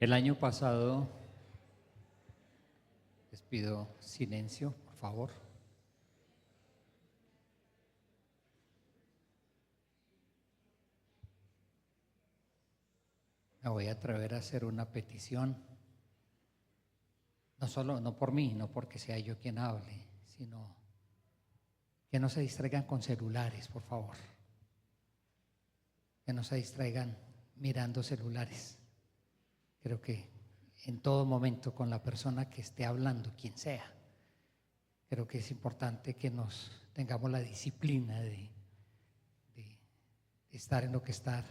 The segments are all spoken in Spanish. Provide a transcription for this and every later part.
El año pasado, les pido silencio, por favor. Me voy a atrever a hacer una petición, no por mí, no porque sea yo quien hable, sino que no se distraigan con celulares, por favor. Que no se distraigan mirando celulares. Creo que en todo momento con la persona que esté hablando, quien sea, creo que es importante que nos tengamos la disciplina de estar en lo que estar.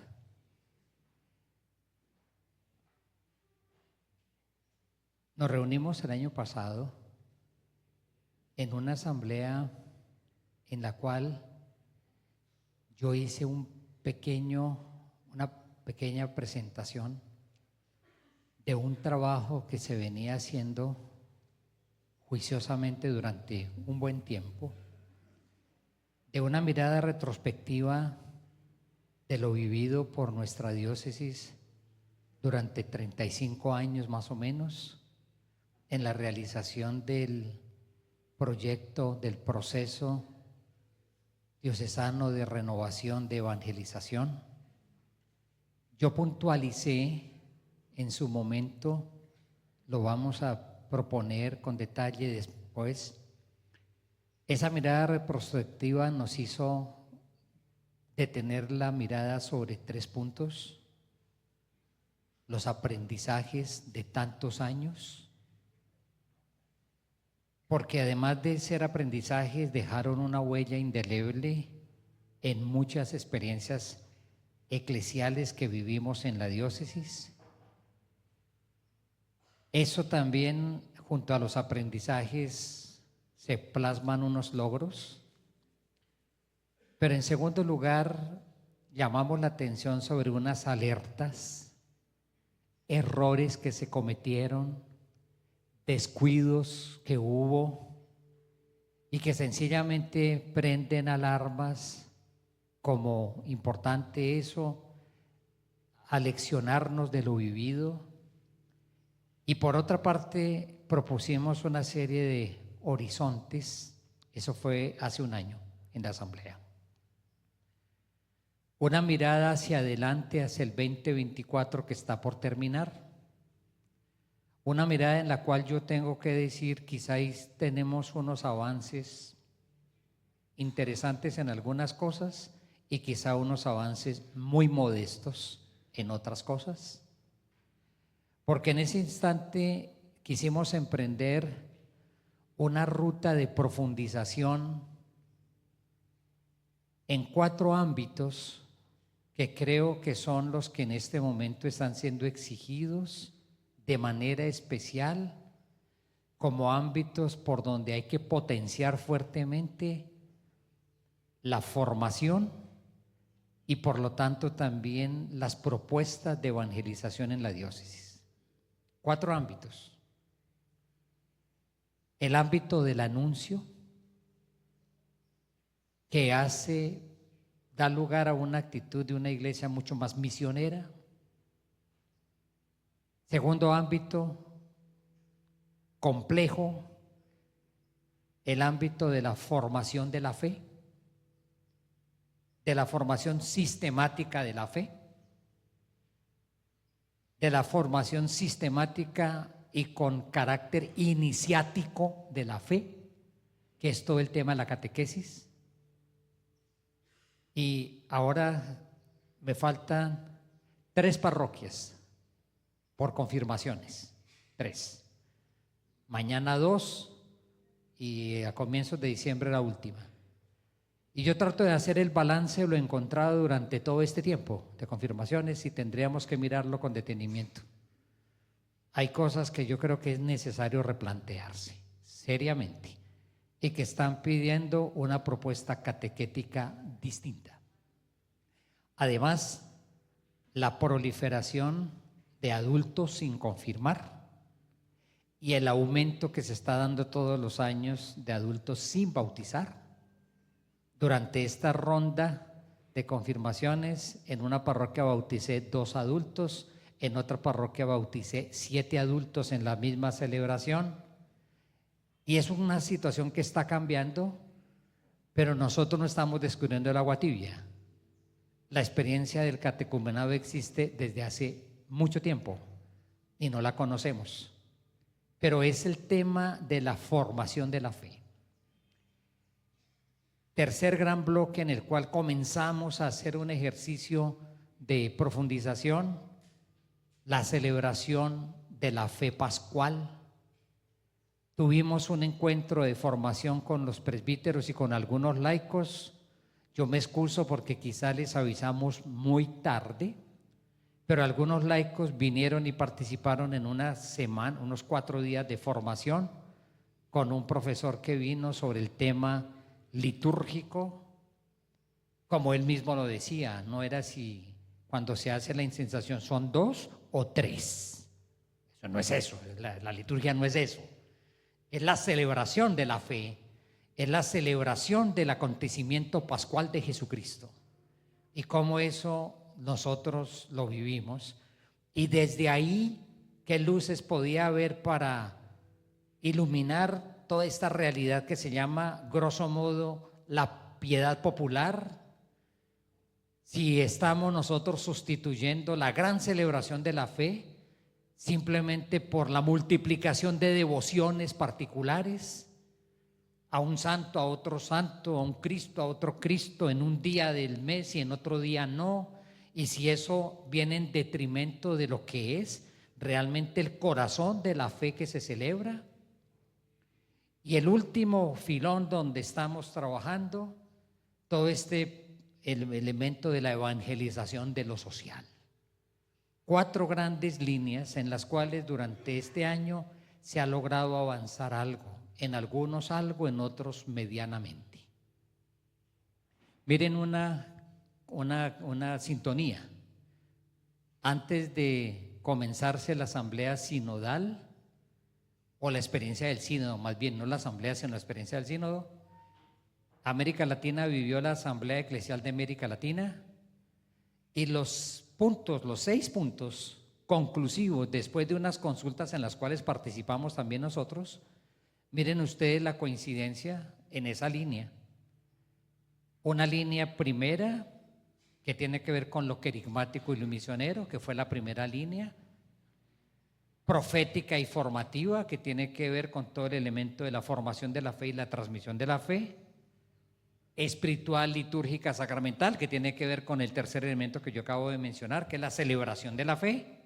Nos reunimos el año pasado en una asamblea en la cual yo hice una pequeña presentación de un trabajo que se venía haciendo juiciosamente durante un buen tiempo, de una mirada retrospectiva de lo vivido por nuestra diócesis durante 35 años más o menos, en la realización del proyecto, del proceso diocesano de renovación, de evangelización. Yo puntualicé en su momento, lo vamos a proponer con detalle después. Esa mirada retrospectiva nos hizo detener la mirada sobre 3 puntos: los aprendizajes de tantos años, porque además de ser aprendizajes dejaron una huella indeleble en muchas experiencias eclesiales que vivimos en la diócesis. Eso también, junto a los aprendizajes, se plasman unos logros. Pero en segundo lugar, llamamos la atención sobre unas alertas, errores que se cometieron, descuidos que hubo y que sencillamente prenden alarmas como importante eso, aleccionarnos de lo vivido. Y por otra parte propusimos una serie de horizontes, eso fue hace un año en la asamblea. Una mirada hacia adelante, hacia el 2024 que está por terminar. Una mirada en la cual yo tengo que decir, quizás tenemos unos avances interesantes en algunas cosas y quizá unos avances muy modestos en otras cosas. Porque en ese instante quisimos emprender una ruta de profundización en 4 ámbitos que creo que son los que en este momento están siendo exigidos de manera especial como ámbitos por donde hay que potenciar fuertemente la formación y por lo tanto también las propuestas de evangelización en la diócesis. 4 ámbitos. El ámbito del anuncio, que da lugar a una actitud de una iglesia mucho más misionera. Segundo ámbito, complejo, el ámbito de la formación de la fe, de la formación sistemática de la fe, de la formación sistemática y con carácter iniciático de la fe, que es todo el tema de la catequesis. Y ahora me faltan 3 parroquias por confirmaciones, 3. Mañana 2 y a comienzos de diciembre la última. Y yo trato de hacer el balance de lo encontrado durante todo este tiempo de confirmaciones y tendríamos que mirarlo con detenimiento. Hay cosas que yo creo que es necesario replantearse seriamente y que están pidiendo una propuesta catequética distinta. Además, la proliferación de adultos sin confirmar y el aumento que se está dando todos los años de adultos sin bautizar. Durante esta ronda de confirmaciones, en una parroquia bauticé 2 adultos, en otra parroquia bauticé 7 adultos en la misma celebración. Y es una situación que está cambiando, pero nosotros no estamos descubriendo el agua tibia. La experiencia del catecumenado existe desde hace mucho tiempo y no la conocemos. Pero es el tema de la formación de la fe. Tercer gran bloque en el cual comenzamos a hacer un ejercicio de profundización, la celebración de la fe pascual. Tuvimos un encuentro de formación con los presbíteros y con algunos laicos. Yo me excuso porque quizá les avisamos muy tarde, pero algunos laicos vinieron y participaron en una semana, unos 4 días de formación con un profesor que vino sobre el tema litúrgico. Como él mismo lo decía, no era si cuando se hace la incensación son 2 o 3. Eso no es eso, la liturgia no es eso. Es la celebración de la fe, es la celebración del acontecimiento pascual de Jesucristo. Y cómo eso nosotros lo vivimos. Y desde ahí, ¿qué luces podía haber para iluminar toda esta realidad que se llama, grosso modo, la piedad popular? Si estamos nosotros sustituyendo la gran celebración de la fe simplemente por la multiplicación de devociones particulares, a un santo, a otro santo, a un Cristo, a otro Cristo, en un día del mes y en otro día no, y si eso viene en detrimento de lo que es realmente el corazón de la fe que se celebra. Y el último filón donde estamos trabajando, todo el elemento de la evangelización de lo social. 4 grandes líneas en las cuales durante este año se ha logrado avanzar algo, en algunos algo, en otros medianamente. Miren una sintonía. Antes de comenzarse la asamblea sinodal, o la experiencia del sínodo, más bien no la asamblea sino la experiencia del sínodo, América Latina vivió la Asamblea Eclesial de América Latina, y los 6 puntos conclusivos después de unas consultas en las cuales participamos también nosotros, miren ustedes la coincidencia en esa línea. Una línea primera que tiene que ver con lo querigmático y lo misionero, que fue la primera línea, profética y formativa, que tiene que ver con todo el elemento de la formación de la fe y la transmisión de la fe, espiritual, litúrgica, sacramental, que tiene que ver con el tercer elemento que yo acabo de mencionar, que es la celebración de la fe,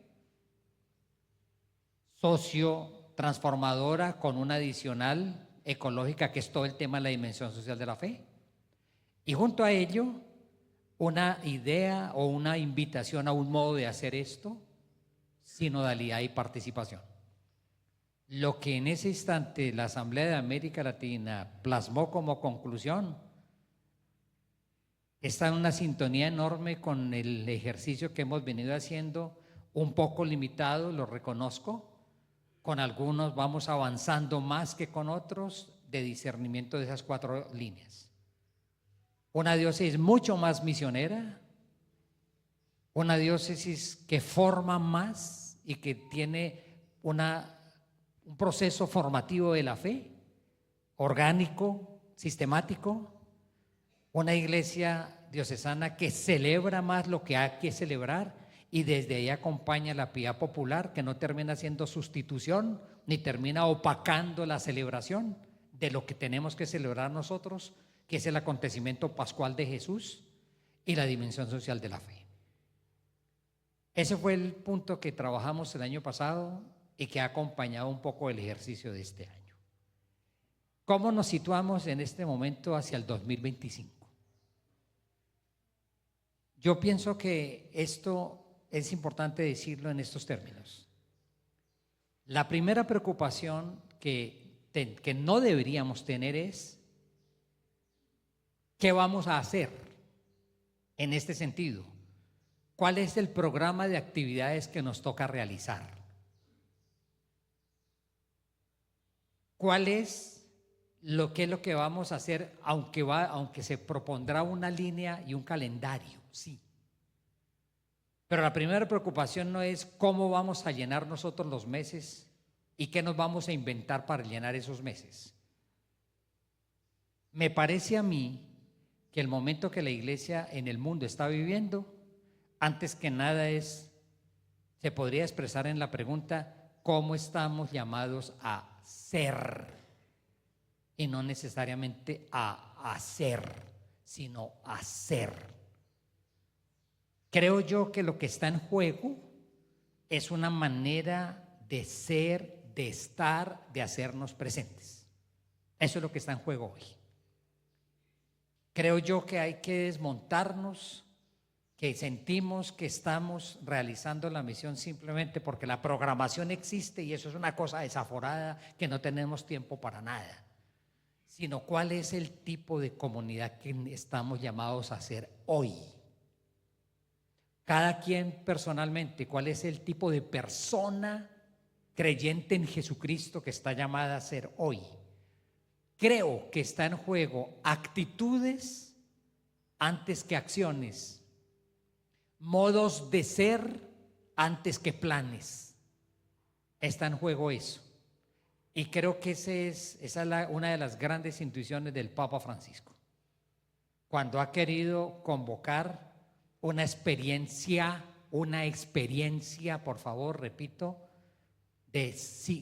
socio transformadora con una adicional ecológica, que es todo el tema de la dimensión social de la fe, y junto a ello una idea o una invitación a un modo de hacer esto, sinodalidad y participación. Lo que en ese instante la Asamblea de América Latina plasmó como conclusión está en una sintonía enorme con el ejercicio que hemos venido haciendo, un poco limitado, lo reconozco. Con algunos vamos avanzando más que con otros de discernimiento de esas 4 líneas. Una diócesis mucho más misionera, una diócesis que forma más y que tiene un proceso formativo de la fe, orgánico, sistemático, una iglesia diocesana que celebra más lo que hay que celebrar y desde ahí acompaña la piedad popular, que no termina siendo sustitución ni termina opacando la celebración de lo que tenemos que celebrar nosotros, que es el acontecimiento pascual de Jesús y la dimensión social de la fe. Ese fue el punto que trabajamos el año pasado y que ha acompañado un poco el ejercicio de este año. ¿Cómo nos situamos en este momento hacia el 2025? Yo pienso que esto es importante decirlo en estos términos. La primera preocupación que no deberíamos tener es ¿qué vamos a hacer en este sentido? ¿Cuál es el programa de actividades que nos toca realizar? ¿Cuál es lo que vamos a hacer, aunque se propondrá una línea y un calendario? Sí. Pero la primera preocupación no es cómo vamos a llenar nosotros los meses y qué nos vamos a inventar para llenar esos meses. Me parece a mí que el momento que la iglesia en el mundo está viviendo, antes que nada se podría expresar en la pregunta, ¿cómo estamos llamados a ser? Y no necesariamente a hacer, sino a ser. Creo yo que lo que está en juego es una manera de ser, de estar, de hacernos presentes. Eso es lo que está en juego hoy. Creo yo que hay que desmontarnos, que sentimos que estamos realizando la misión simplemente porque la programación existe y eso es una cosa desaforada que no tenemos tiempo para nada, sino cuál es el tipo de comunidad que estamos llamados a ser hoy. Cada quien personalmente, cuál es el tipo de persona creyente en Jesucristo que está llamada a ser hoy. Creo que está en juego actitudes antes que acciones, modos de ser antes que planes. Está en juego eso. Y creo que esa es una de las grandes intuiciones del Papa Francisco, cuando ha querido convocar una experiencia, por favor, repito, de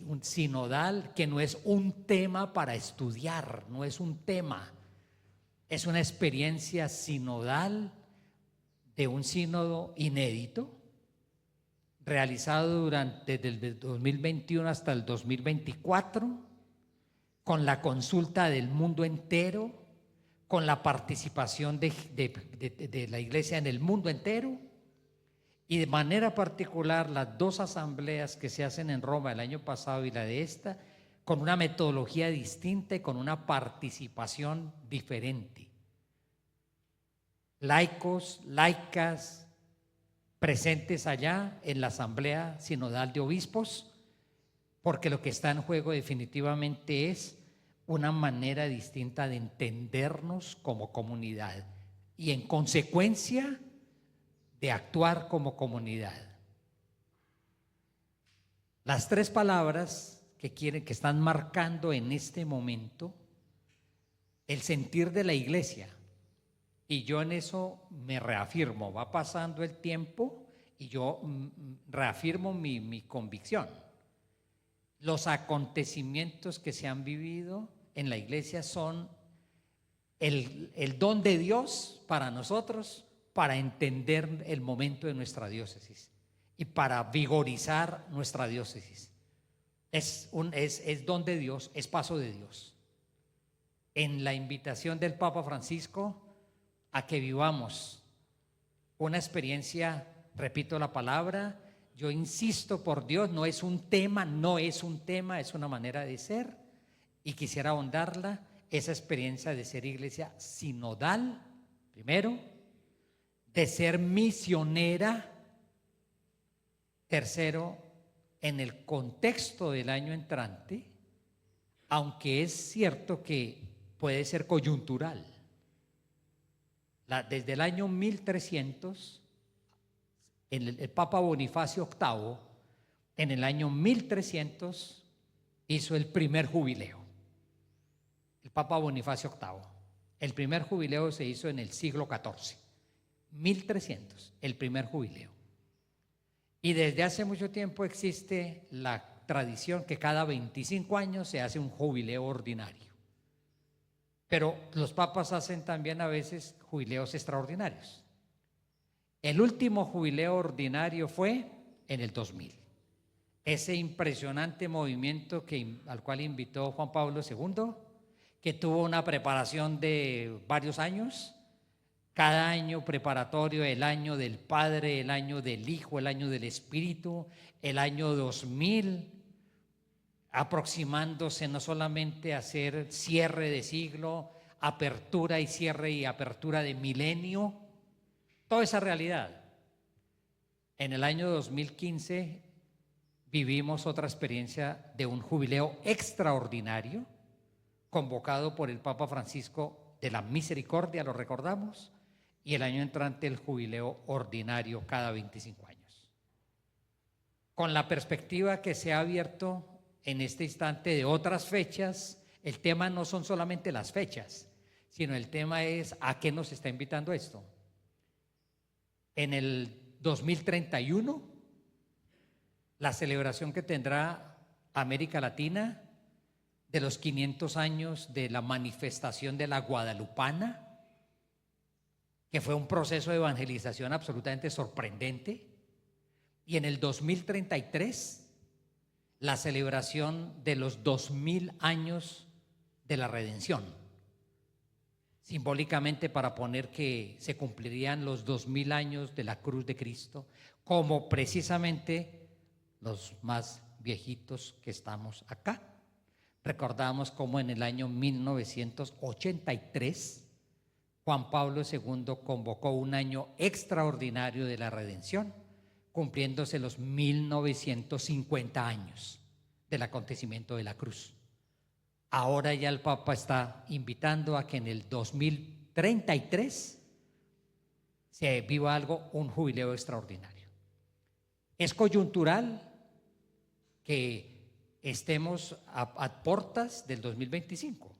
un sinodal, que no es un tema para estudiar, no es un tema, es una experiencia sinodal de un sínodo inédito, realizado desde el 2021 hasta el 2024, con la consulta del mundo entero, con la participación de la iglesia en el mundo entero, y de manera particular las dos asambleas que se hacen en Roma el año pasado y la de esta, con una metodología distinta y con una participación diferente. Laicos, laicas, presentes allá en la Asamblea Sinodal de Obispos, porque lo que está en juego definitivamente es una manera distinta de entendernos como comunidad y en consecuencia de actuar como comunidad. Las tres palabras que están marcando en este momento el sentir de la iglesia, y yo en eso me reafirmo, va pasando el tiempo y yo reafirmo mi convicción. Los acontecimientos que se han vivido en la iglesia son el don de Dios para nosotros, para entender el momento de nuestra diócesis y para vigorizar nuestra diócesis. Es don de Dios, es paso de Dios. En la invitación del Papa Francisco a que vivamos una experiencia, repito la palabra, yo insisto por Dios, no es un tema, es una manera de ser, y quisiera ahondarla, esa experiencia de ser iglesia sinodal, primero, de ser misionera, tercero, en el contexto del año entrante, aunque es cierto que puede ser coyuntural. Desde el año 1300, el Papa Bonifacio VIII, en el año 1300, hizo el primer jubileo. El Papa Bonifacio VIII. El primer jubileo se hizo en el siglo XIV. 1300, el primer jubileo. Y desde hace mucho tiempo existe la tradición que cada 25 años se hace un jubileo ordinario. Pero los papas hacen también a veces jubileos extraordinarios. El último jubileo ordinario fue en el 2000. Ese impresionante movimiento al cual invitó Juan Pablo II, que tuvo una preparación de varios años, cada año preparatorio, el año del Padre, el año del Hijo, el año del Espíritu, el año 2000, aproximándose no solamente a hacer cierre de siglo, apertura y cierre y apertura de milenio, toda esa realidad. En el año 2015 vivimos otra experiencia de un jubileo extraordinario convocado por el Papa Francisco de la Misericordia, lo recordamos, y el año entrante el jubileo ordinario cada 25 años. Con la perspectiva que se ha abierto en este instante de otras fechas, el tema no son solamente las fechas, sino el tema es a qué nos está invitando esto. En el 2031, la celebración que tendrá América Latina de los 500 años de la manifestación de la Guadalupana, que fue un proceso de evangelización absolutamente sorprendente, y en el 2033, la celebración de los 2000 años de la redención, simbólicamente para poner que se cumplirían los 2000 años de la cruz de Cristo, como precisamente los más viejitos que estamos acá. Recordamos cómo en el año 1983 Juan Pablo II convocó un año extraordinario de la redención, cumpliéndose los 1950 años del acontecimiento de la cruz. Ahora ya el Papa está invitando a que en el 2033 se viva algo, un jubileo extraordinario. Es coyuntural que estemos a puertas del 2025,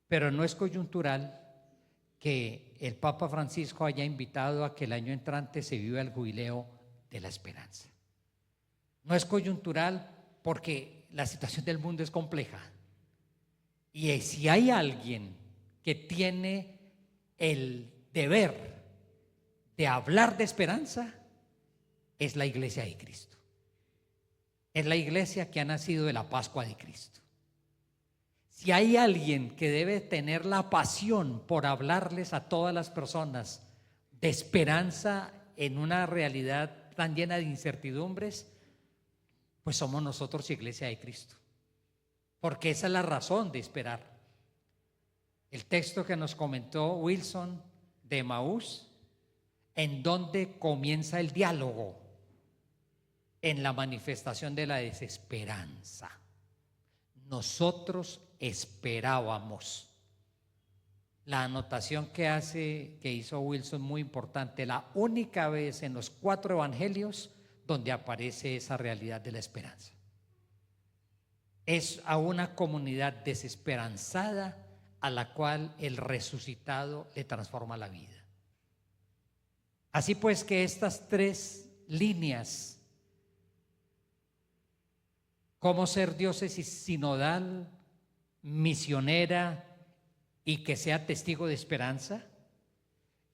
pero no es coyuntural que el Papa Francisco haya invitado a que el año entrante se viva el jubileo de la esperanza. No es coyuntural porque la situación del mundo es compleja. Y si hay alguien que tiene el deber de hablar de esperanza, es la Iglesia de Cristo. Es la iglesia que ha nacido de la Pascua de Cristo. Si hay alguien que debe tener la pasión por hablarles a todas las personas de esperanza en una realidad tan llena de incertidumbres, pues somos nosotros, Iglesia de Cristo. Porque esa es la razón de esperar. El texto que nos comentó Wilson de Emaús, en donde comienza el diálogo, en la manifestación de la desesperanza. Nosotros esperábamos. La anotación que hizo Wilson, muy importante, la única vez en los 4 evangelios donde aparece esa realidad de la esperanza. Es a una comunidad desesperanzada a la cual el resucitado le transforma la vida. Así pues que estas 3 líneas, cómo ser diócesis sinodal, misionera y que sea testigo de esperanza,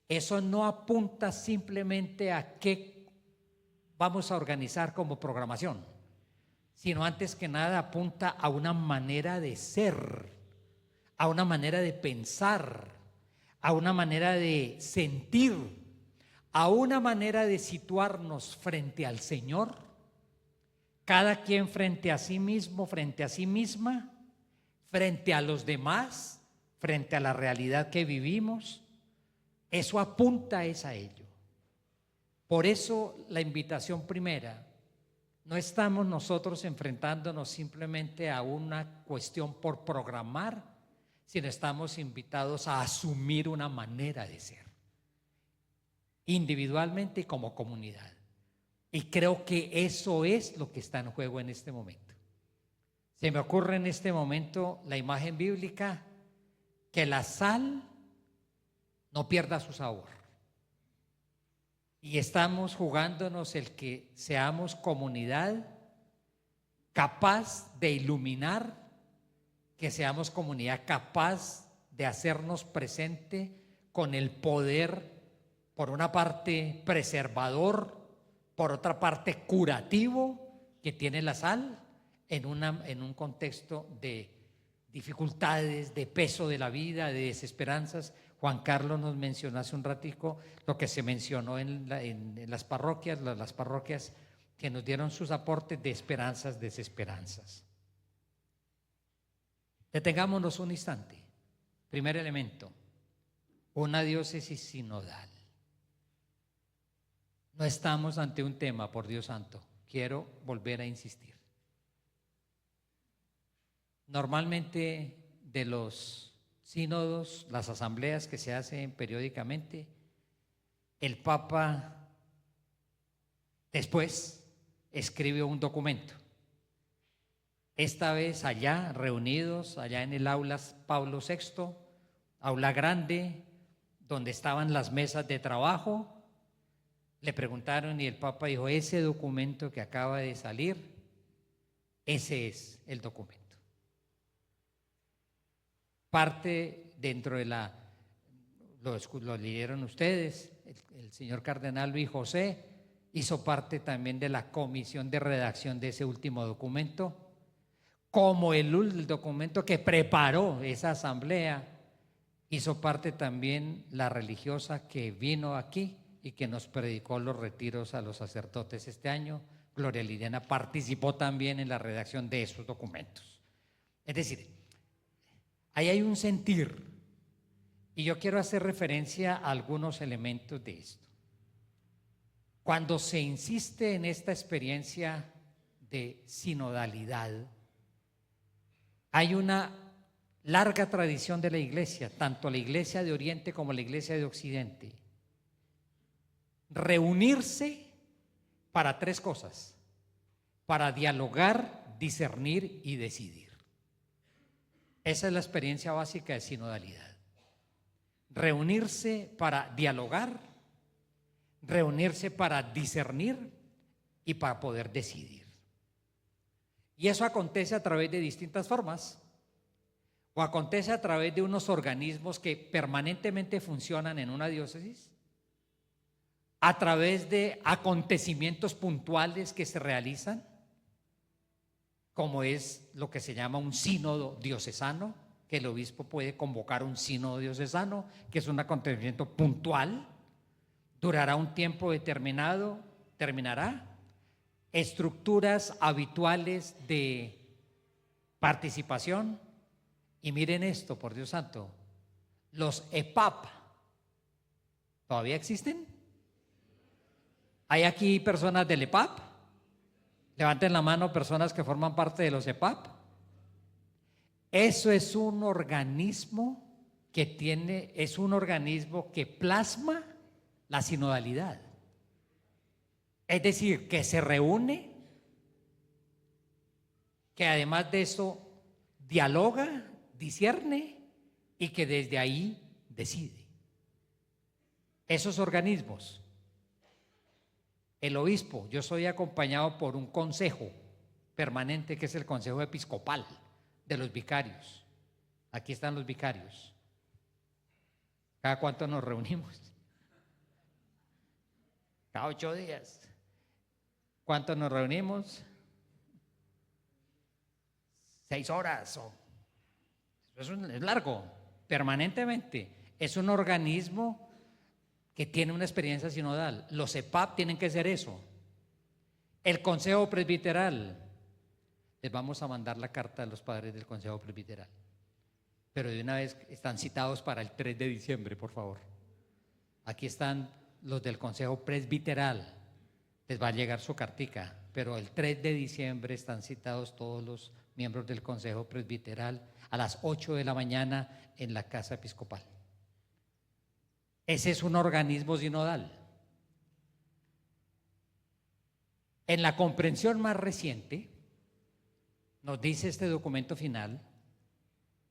eso no apunta simplemente a qué vamos a organizar como programación, sino antes que nada apunta a una manera de ser, a una manera de pensar, a una manera de sentir, a una manera de situarnos frente al Señor, cada quien frente a sí mismo, frente a sí misma, frente a los demás, frente a la realidad que vivimos. Eso apunta es a ello. Por eso la invitación primera, no estamos nosotros enfrentándonos simplemente a una cuestión por programar, sino estamos invitados a asumir una manera de ser, individualmente y como comunidad. Y creo que eso es lo que está en juego en este momento. Se me ocurre en este momento la imagen bíblica que la sal no pierda su sabor. Y estamos jugándonos el que seamos comunidad capaz de iluminar, que seamos comunidad capaz de hacernos presente con el poder, por una parte preservador, por otra parte curativo que tiene la sal en un contexto de dificultades, de peso de la vida, de desesperanzas. Juan Carlos nos mencionó hace un ratico lo que se mencionó en las parroquias que nos dieron sus aportes de esperanzas, desesperanzas. Detengámonos un instante. Primer elemento, una diócesis sinodal. No estamos ante un tema, por Dios santo, quiero volver a insistir. Normalmente de los sínodos, las asambleas que se hacen periódicamente, el Papa después escribió un documento. Esta vez allá, reunidos, allá en el aula Pablo VI, aula grande, donde estaban las mesas de trabajo, le preguntaron y el Papa dijo: ese documento que acaba de salir, ese es el documento. Parte dentro de lo leyeron ustedes, el señor cardenal Luis José hizo parte también de la comisión de redacción de ese último documento, como el documento que preparó esa asamblea, hizo parte también la religiosa que vino aquí y que nos predicó los retiros a los sacerdotes este año. Gloria Liliana participó también en la redacción de esos documentos. Es decir, ahí hay un sentir, y yo quiero hacer referencia a algunos elementos de esto. Cuando se insiste en esta experiencia de sinodalidad, hay una larga tradición de la Iglesia, tanto la Iglesia de Oriente como la Iglesia de Occidente, reunirse para tres cosas: para dialogar, discernir y decidir. Esa es la experiencia básica de sinodalidad. Reunirse para dialogar, reunirse para discernir y para poder decidir. Y eso acontece a través de distintas formas, o acontece a través de unos organismos que permanentemente funcionan en una diócesis, a través de acontecimientos puntuales que se realizan, como es lo que se llama un sínodo diocesano, que el obispo puede convocar un sínodo diocesano, que es un acontecimiento puntual, durará un tiempo determinado, terminará. Estructuras habituales de participación. Y miren esto, por Dios santo, los EPAP, ¿todavía existen? ¿Hay aquí personas del EPAP? Levanten la mano personas que forman parte de los EPAP. Eso es un organismo es un organismo que plasma la sinodalidad. Es decir, que se reúne, que además de eso dialoga, discierne y que desde ahí decide. Esos organismos, el obispo, yo soy acompañado por un consejo permanente que es el Consejo Episcopal de los vicarios. Aquí están los vicarios. ¿Cada cuánto nos reunimos? Cada 8 días. ¿Cuánto nos reunimos? 6 horas. Es largo, permanentemente. Es un organismo que tiene una experiencia sinodal. Los EPAP tienen que ser eso. El Consejo Presbiteral. Les vamos a mandar la carta a los padres del Consejo Presbiteral. Pero de una vez están citados para el 3 de diciembre, por favor. Aquí están los del Consejo Presbiteral. Les va a llegar su cartica, pero el 3 de diciembre están citados todos los miembros del Consejo Presbiteral a las 8 de la mañana en la Casa Episcopal. Ese es un organismo sinodal. En la comprensión más reciente, nos dice este documento final,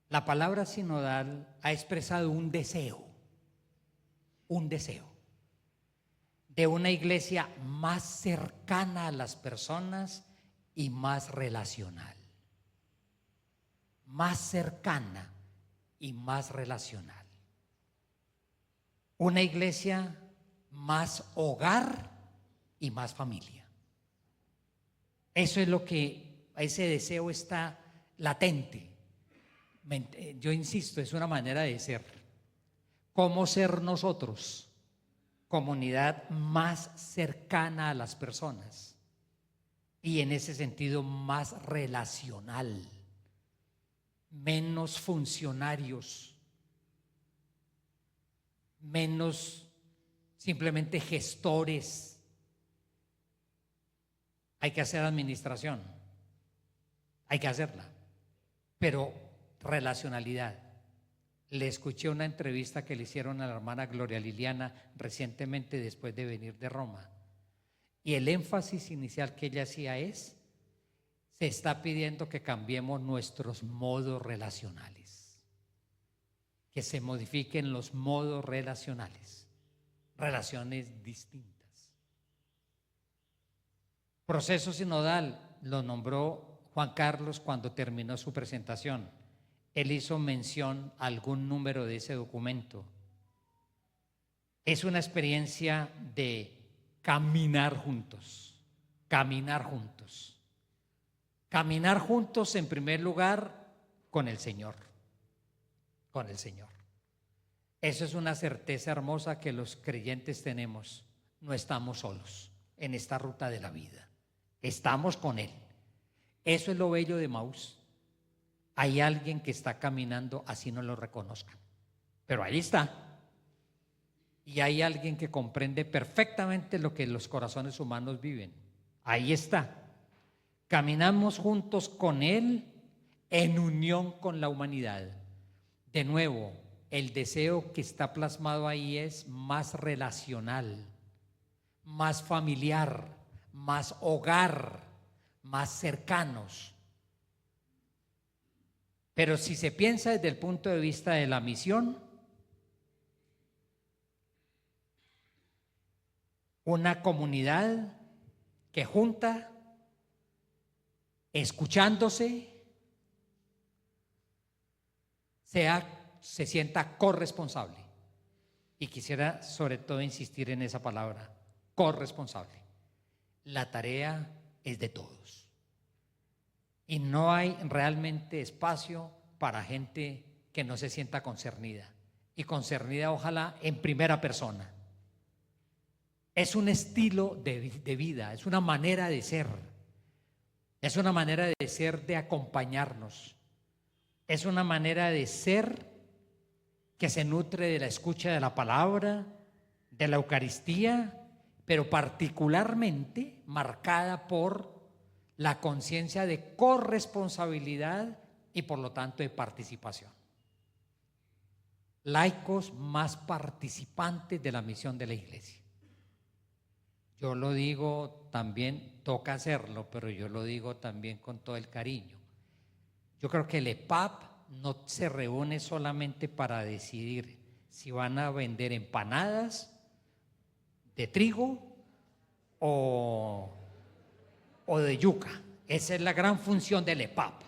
la palabra sinodal ha expresado un deseo de una iglesia más cercana a las personas y más relacional. Más cercana y más relacional. Una iglesia más hogar y más familia. Eso es lo que, ese deseo está latente. Yo insisto, es una manera de ser. ¿Cómo ser nosotros? Comunidad más cercana a las personas y en ese sentido más relacional, menos funcionarios, menos simplemente gestores. Hay que hacer administración, hay que hacerla, pero relacionalidad. Le escuché una entrevista que le hicieron a la hermana Gloria Liliana recientemente después de venir de Roma. Y el énfasis inicial que ella hacía es: se está pidiendo que cambiemos nuestros modos relacionales, que se modifiquen los modos relacionales, relaciones distintas. Proceso sinodal lo nombró Juan Carlos cuando terminó su presentación. Él hizo mención a algún número de ese documento. Es una experiencia de caminar juntos, caminar juntos. Caminar juntos en primer lugar con el Señor, con el Señor. Eso es una certeza hermosa que los creyentes tenemos. No estamos solos en esta ruta de la vida. Estamos con Él. Eso es lo bello de Maús. Hay alguien que está caminando así no lo reconozcan, pero ahí está. Y hay alguien que comprende perfectamente lo que los corazones humanos viven. Ahí está. Caminamos juntos con Él en unión con la humanidad. De nuevo, el deseo que está plasmado ahí es más relacional, más familiar, más hogar, más cercanos. Pero si se piensa desde el punto de vista de la misión, una comunidad que junta, escuchándose, se sienta corresponsable. Y quisiera sobre todo insistir en esa palabra, corresponsable. La tarea es de todos. Y no hay realmente espacio para gente que no se sienta concernida. Y concernida ojalá en primera persona. Es un estilo de vida, es una manera de ser. Es una manera de ser, de acompañarnos. Es una manera de ser que se nutre de la escucha de la palabra, de la Eucaristía, pero particularmente marcada por la conciencia de corresponsabilidad y por lo tanto de participación. Laicos más participantes de la misión de la Iglesia. Yo lo digo también, toca hacerlo, pero yo lo digo también con todo el cariño. Yo creo que el EPAP no se reúne solamente para decidir si van a vender empanadas de trigo o de yuca. Esa es la gran función del EPAP.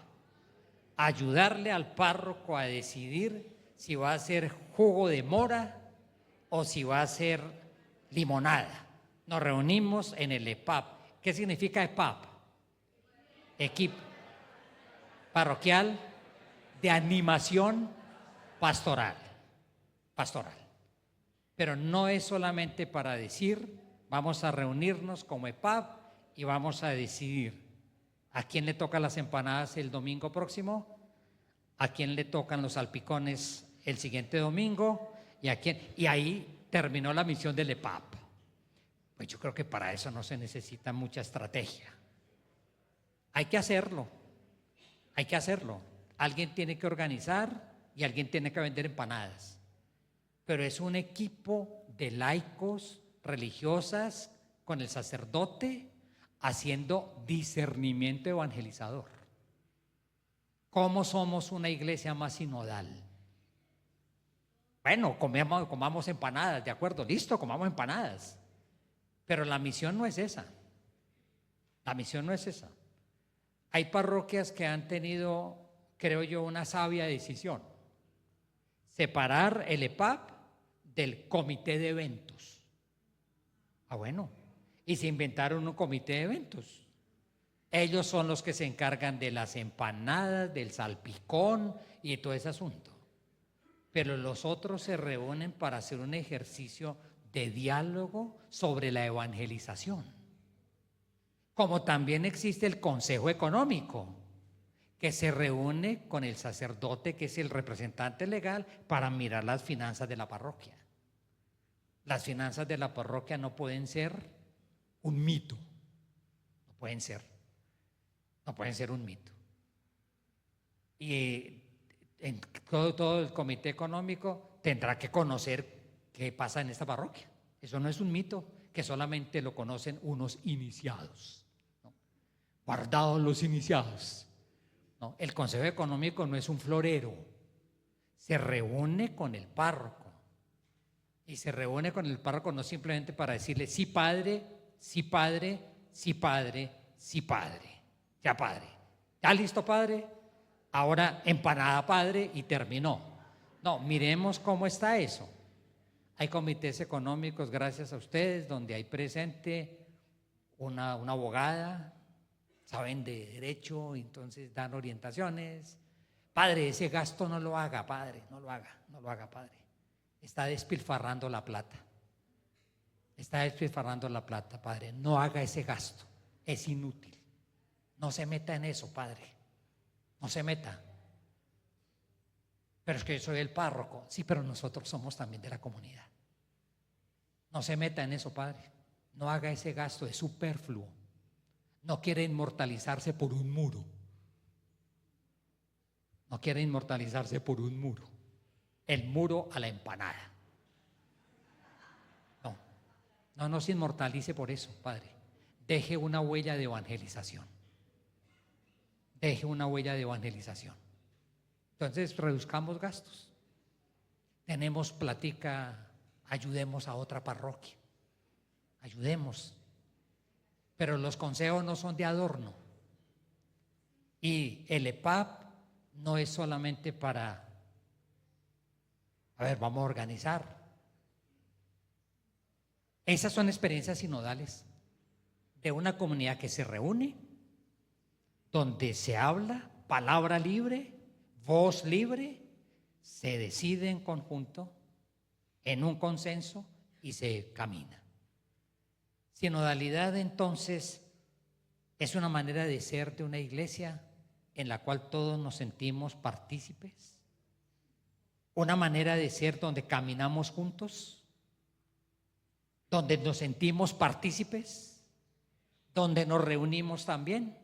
Ayudarle al párroco a decidir si va a hacer jugo de mora o si va a hacer limonada. Nos reunimos en el EPAP. ¿Qué significa EPAP? Equipo parroquial de animación pastoral. Pero no es solamente para decir, vamos a reunirnos como EPAP y vamos a decidir a quién le tocan las empanadas el domingo próximo, a quién le tocan los salpicones el siguiente domingo y ahí terminó la misión del EPAP. Pues yo creo que para eso no se necesita mucha estrategia. Hay que hacerlo. Alguien tiene que organizar y alguien tiene que vender empanadas. Pero es un equipo de laicos, religiosas, con el sacerdote, haciendo discernimiento evangelizador. ¿Cómo somos una iglesia más sinodal? Bueno, comamos empanadas, de acuerdo, listo, comamos empanadas. Pero la misión no es esa. Hay parroquias que han tenido, creo yo, una sabia decisión. Separar el EPAP del comité de eventos. Bueno, y se inventaron un comité de eventos. Ellos son los que se encargan de las empanadas, del salpicón y de todo ese asunto. Pero los otros se reúnen para hacer un ejercicio de diálogo sobre la evangelización. Como también existe el Consejo Económico, que se reúne con el sacerdote, que es el representante legal, para mirar las finanzas de la parroquia. Las finanzas de la parroquia no pueden ser un mito. No pueden ser un mito. Y en todo el comité económico tendrá que conocer qué pasa en esta parroquia. Eso no es un mito que solamente lo conocen unos iniciados, ¿no? Guardados los iniciados, ¿no? El Consejo Económico no es un florero, se reúne con el párroco. Y se reúne con el párroco no simplemente para decirle sí padre, sí padre, sí padre, sí padre. Ya padre. ¿Ya listo padre? Ahora empanada padre y terminó. No, miremos cómo está eso. Hay comités económicos, gracias a ustedes, donde hay presente una abogada, saben de derecho, entonces dan orientaciones. Padre, ese gasto no lo haga, padre, no lo haga, padre. Está despilfarrando la plata. Está despilfarrando la plata, padre. No haga ese gasto. Es inútil. No se meta en eso, padre. No se meta. Pero es que yo soy el párroco. Sí, pero nosotros somos también de la comunidad. No se meta en eso, padre. No haga ese gasto, es superfluo. No quiere inmortalizarse por un muro. No quiere inmortalizarse por un muro. El muro a la empanada. No se inmortalice por eso, padre. Deje una huella de evangelización. Deje una huella de evangelización. Entonces, reduzcamos gastos. Tenemos platica, ayudemos a otra parroquia. Ayudemos. Pero los consejos no son de adorno. Y el EPAP no es solamente para, vamos a organizar. Esas son experiencias sinodales de una comunidad que se reúne, donde se habla, palabra libre, voz libre, se decide en conjunto, en un consenso y se camina. Sinodalidad, entonces, es una manera de ser de una iglesia en la cual todos nos sentimos partícipes, una manera de ser donde caminamos juntos, donde nos sentimos partícipes, donde nos reunimos también,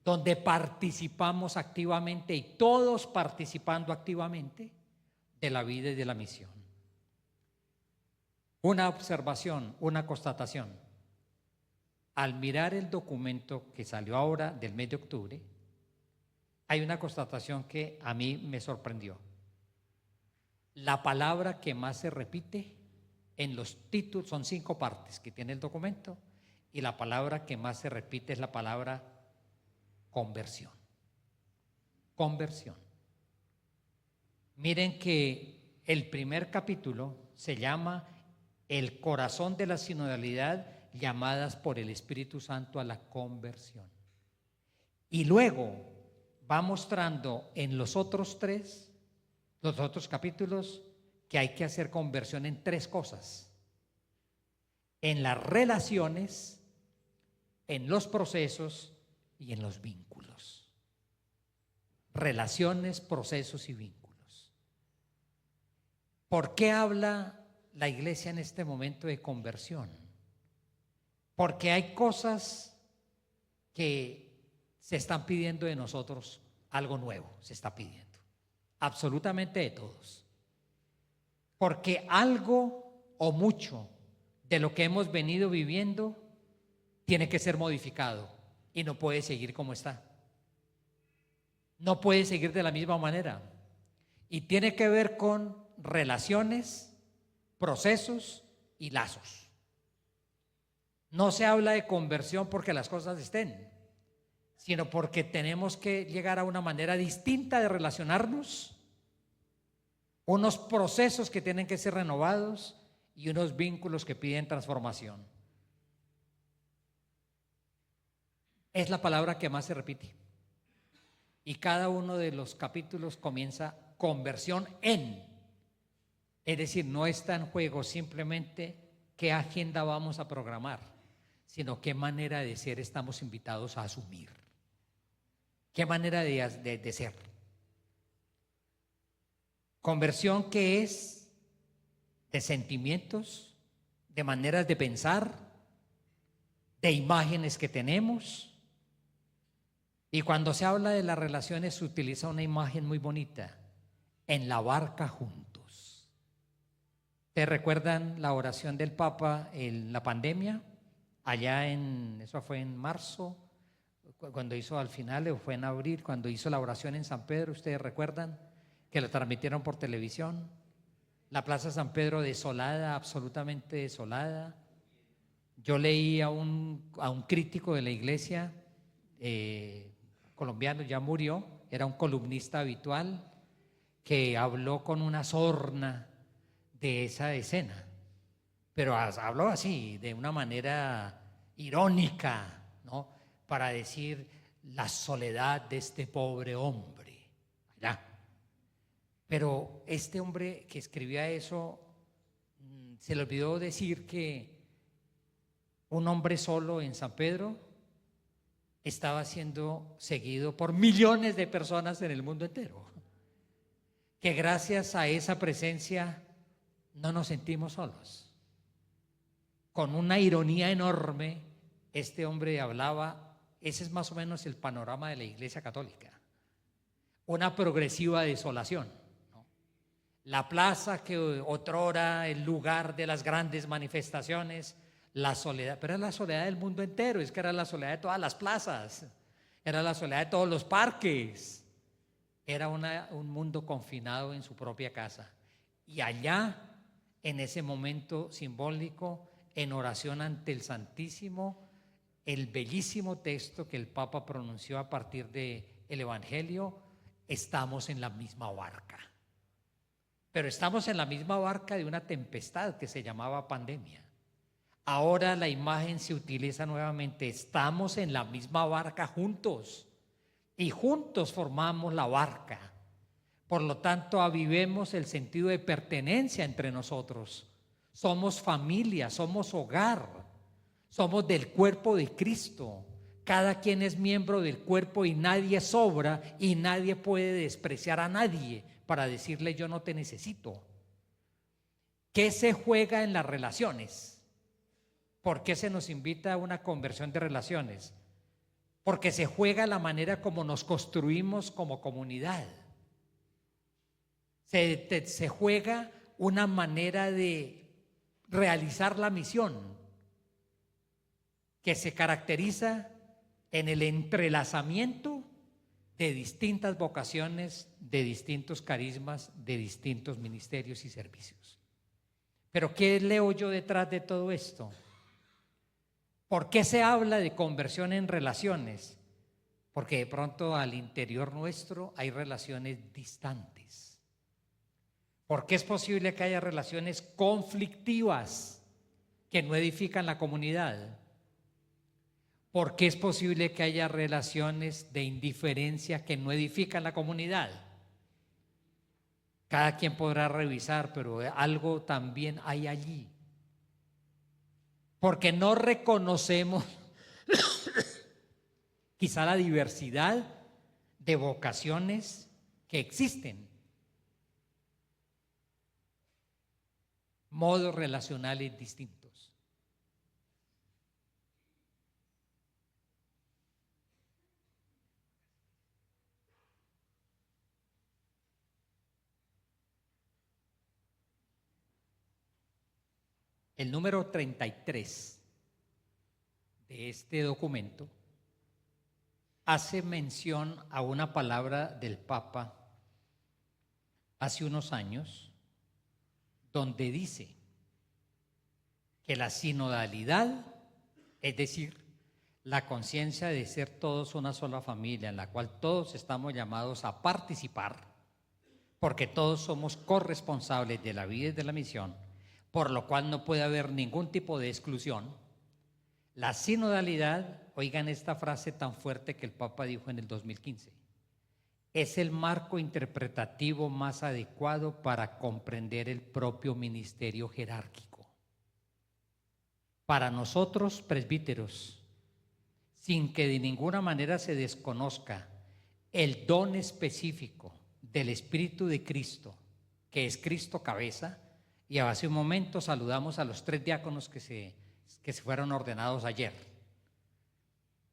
donde participamos activamente y todos participando activamente de la vida y de la misión. Una observación, una constatación. Al mirar el documento que salió ahora del mes de octubre, hay una constatación que a mí me sorprendió. La palabra que más se repite en los títulos, son 5 partes que tiene el documento, y la palabra que más se repite es la palabra conversión. Conversión. Miren que el primer capítulo se llama El corazón de la sinodalidad, llamadas por el Espíritu Santo a la conversión. Y luego va mostrando en los otros capítulos, que hay que hacer conversión en 3 cosas: en las relaciones, en los procesos y en los vínculos. Relaciones, procesos y vínculos. ¿Por qué habla la iglesia en este momento de conversión? Porque hay cosas que se están pidiendo de nosotros, algo nuevo se está pidiendo, absolutamente de todos. Porque algo o mucho de lo que hemos venido viviendo tiene que ser modificado y no puede seguir como está. No puede seguir de la misma manera. Y tiene que ver con relaciones, procesos y lazos. No se habla de conversión porque las cosas estén, sino porque tenemos que llegar a una manera distinta de relacionarnos, unos procesos que tienen que ser renovados y unos vínculos que piden transformación. Es la palabra que más se repite. Y cada uno de los capítulos comienza conversión en. Es decir, no está en juego simplemente qué agenda vamos a programar, sino qué manera de ser estamos invitados a asumir. Qué manera de ser. Conversión que es de sentimientos, de maneras de pensar, de imágenes que tenemos, Y cuando se habla de las relaciones se utiliza una imagen muy bonita, en la barca juntos. ¿Te recuerdan la oración del Papa en la pandemia? Eso fue en marzo, cuando hizo al final, o fue en abril, cuando hizo la oración en San Pedro, ¿ustedes recuerdan? Que la transmitieron por televisión. La Plaza San Pedro desolada, absolutamente desolada. Yo leí a un crítico de la iglesia colombiano, ya murió, era un columnista habitual, que habló con una sorna de esa escena, pero habló así, de una manera irónica, ¿no? Para decir la soledad de este pobre hombre allá. Pero este hombre que escribía eso, se le olvidó decir que un hombre solo en San Pedro estaba siendo seguido por millones de personas en el mundo entero. Que gracias a esa presencia no nos sentimos solos. Con una ironía enorme, este hombre hablaba, ese es más o menos el panorama de la Iglesia Católica. Una progresiva desolación, ¿no? La plaza que otrora el lugar de las grandes manifestaciones, la soledad, pero era la soledad del mundo entero, es que era la soledad de todas las plazas, era la soledad de todos los parques, era un mundo confinado en su propia casa. Y allá, en ese momento simbólico, en oración ante el Santísimo, el bellísimo texto que el Papa pronunció a partir del Evangelio, estamos en la misma barca. Pero estamos en la misma barca de una tempestad que se llamaba pandemia. Ahora la imagen se utiliza nuevamente, estamos en la misma barca juntos y juntos formamos la barca. Por lo tanto, avivemos el sentido de pertenencia entre nosotros. Somos familia, somos hogar, somos del cuerpo de Cristo. Cada quien es miembro del cuerpo y nadie sobra y nadie puede despreciar a nadie para decirle yo no te necesito. ¿Qué se juega en las relaciones? ¿Por qué se nos invita a una conversión de relaciones? Porque se juega la manera como nos construimos como comunidad. Se juega una manera de realizar la misión que se caracteriza en el entrelazamiento de distintas vocaciones, de distintos carismas, de distintos ministerios y servicios. Pero ¿qué leo yo detrás de todo esto? ¿Por qué se habla de conversión en relaciones? Porque de pronto al interior nuestro hay relaciones distantes. ¿Por qué es posible que haya relaciones conflictivas que no edifican la comunidad? ¿Por qué es posible que haya relaciones de indiferencia que no edifican la comunidad? Cada quien podrá revisar, pero algo también hay allí. Porque no reconocemos quizá la diversidad de vocaciones que existen, modos relacionales distintos. El número 33 de este documento hace mención a una palabra del Papa hace unos años, donde dice que la sinodalidad, es decir, la conciencia de ser todos una sola familia en la cual todos estamos llamados a participar, porque todos somos corresponsables de la vida y de la misión, por lo cual no puede haber ningún tipo de exclusión. La sinodalidad, oigan esta frase tan fuerte que el Papa dijo en el 2015, es el marco interpretativo más adecuado para comprender el propio ministerio jerárquico. Para nosotros, presbíteros, sin que de ninguna manera se desconozca el don específico del Espíritu de Cristo, que es Cristo cabeza, y hace un momento saludamos a los 3 diáconos que se fueron ordenados ayer.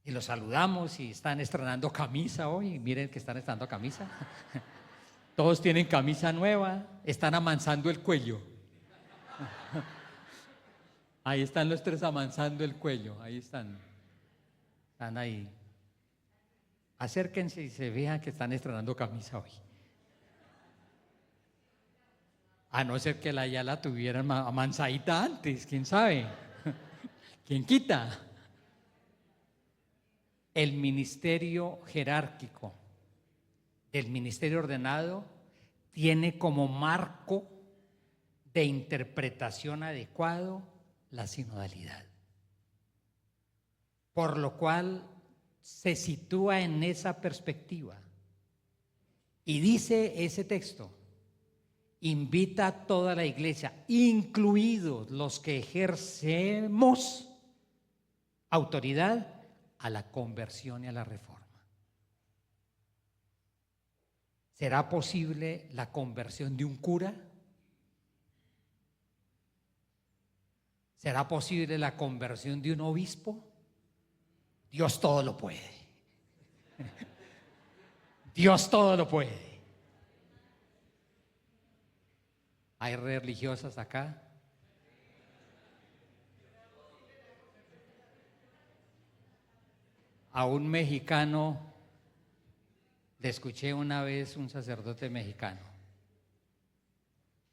y los saludamos y están estrenando camisa hoy. Miren que están estrenando camisa. Todos tienen camisa nueva, están amansando el cuello. Ahí están los tres amansando el cuello, ahí están. Están ahí. Acérquense y se vean que están estrenando camisa hoy. A no ser que ya la tuvieran amansadita antes, quién sabe. ¿Quién quita? El ministerio jerárquico del ministerio ordenado tiene como marco de interpretación adecuado la sinodalidad. Por lo cual se sitúa en esa perspectiva. Y dice ese texto, invita a toda la iglesia, incluidos los que ejercemos autoridad, a la conversión y a la reforma. ¿Será posible la conversión de un cura? ¿Será posible la conversión de un obispo? Dios todo lo puede. Dios todo lo puede. ¿Hay religiosas acá? A un mexicano, le escuché una vez un sacerdote mexicano.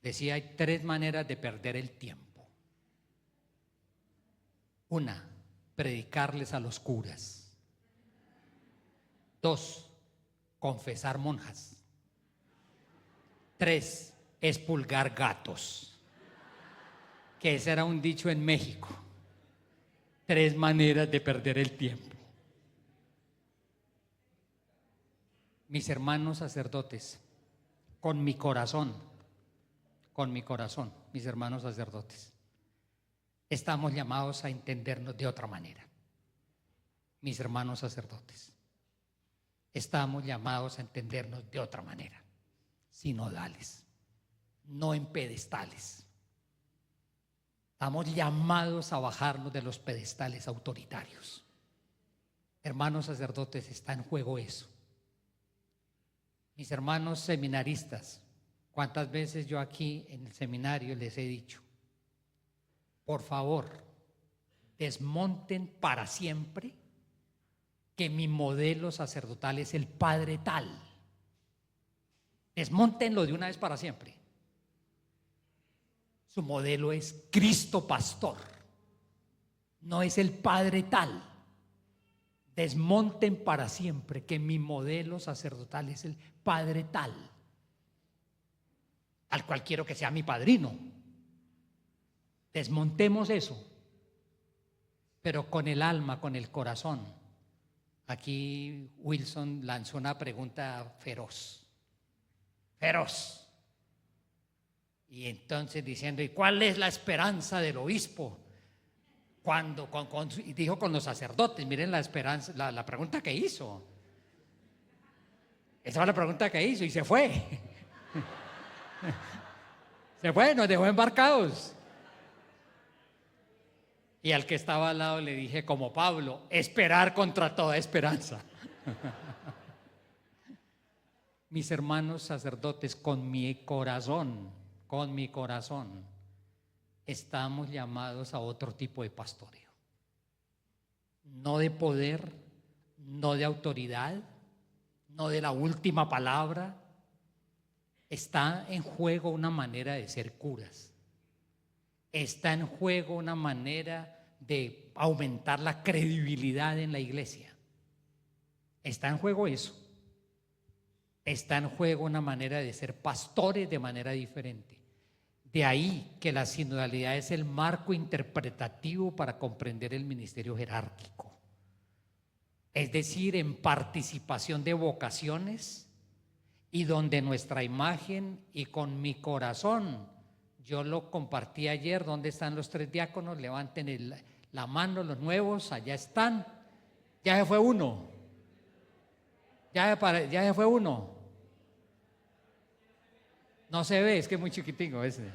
Decía, hay tres maneras de perder el tiempo. Una, predicarles a los curas. Dos, confesar monjas. Tres, expulgar gatos. Que ese era un dicho en México. Tres maneras de perder el tiempo. Mis hermanos sacerdotes, con mi corazón, mis hermanos sacerdotes, estamos llamados a entendernos de otra manera. Mis hermanos sacerdotes, estamos llamados a entendernos de otra manera, sinodales, no en pedestales. Estamos llamados a bajarnos de los pedestales autoritarios. Hermanos sacerdotes, está en juego eso. Mis hermanos seminaristas, ¿cuántas veces yo aquí en el seminario les he dicho? Por favor, desmonten para siempre que mi modelo sacerdotal es el Padre tal. Desmóntenlo de una vez para siempre. Su modelo es Cristo Pastor, no es el Padre tal. Desmonten para siempre que mi modelo sacerdotal es el Padre tal, al cual quiero que sea mi padrino. Desmontemos eso, pero con el alma, con el corazón. Aquí Wilson lanzó una pregunta feroz. Y entonces diciendo, ¿y cuál es la esperanza del obispo? Cuando y dijo con los sacerdotes, miren la esperanza, la pregunta que hizo. Esa fue la pregunta que hizo y se fue. Se fue, nos dejó embarcados. Y al que estaba al lado le dije, como Pablo, esperar contra toda esperanza. Mis hermanos sacerdotes, con mi corazón, estamos llamados a otro tipo de pastoreo. No de poder, no de autoridad, no de la última palabra. Está en juego una manera de ser curas. Está en juego una manera de aumentar la credibilidad en la iglesia. Está en juego eso. Está en juego una manera de ser pastores de manera diferente. De ahí que la sinodalidad es el marco interpretativo para comprender el ministerio jerárquico. Es decir, en participación de vocaciones y donde nuestra imagen y con mi corazón, yo lo compartí ayer, ¿dónde están los tres diáconos? Levanten la mano, los nuevos, allá están. Ya se fue uno. Ya se fue uno. No se ve, es que es muy chiquitico ese.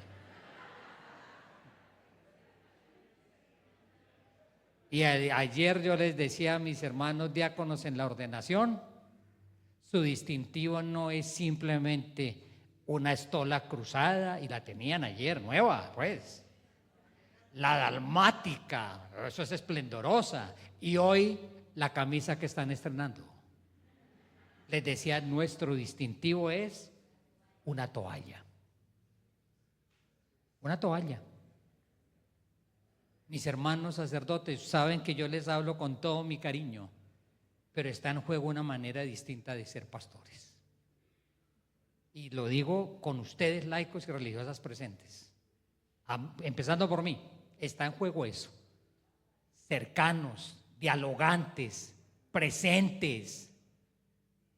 Y ayer yo les decía a mis hermanos diáconos en la ordenación, su distintivo no es simplemente una estola cruzada, y la tenían ayer, nueva, pues. La dalmática, eso es esplendorosa. Y hoy la camisa que están estrenando. Les decía, nuestro distintivo es una toalla. Una toalla. Mis hermanos sacerdotes saben que yo les hablo con todo mi cariño, pero está en juego una manera distinta de ser pastores. Y lo digo con ustedes, laicos y religiosas presentes. Empezando por mí, está en juego eso. Cercanos, dialogantes, presentes,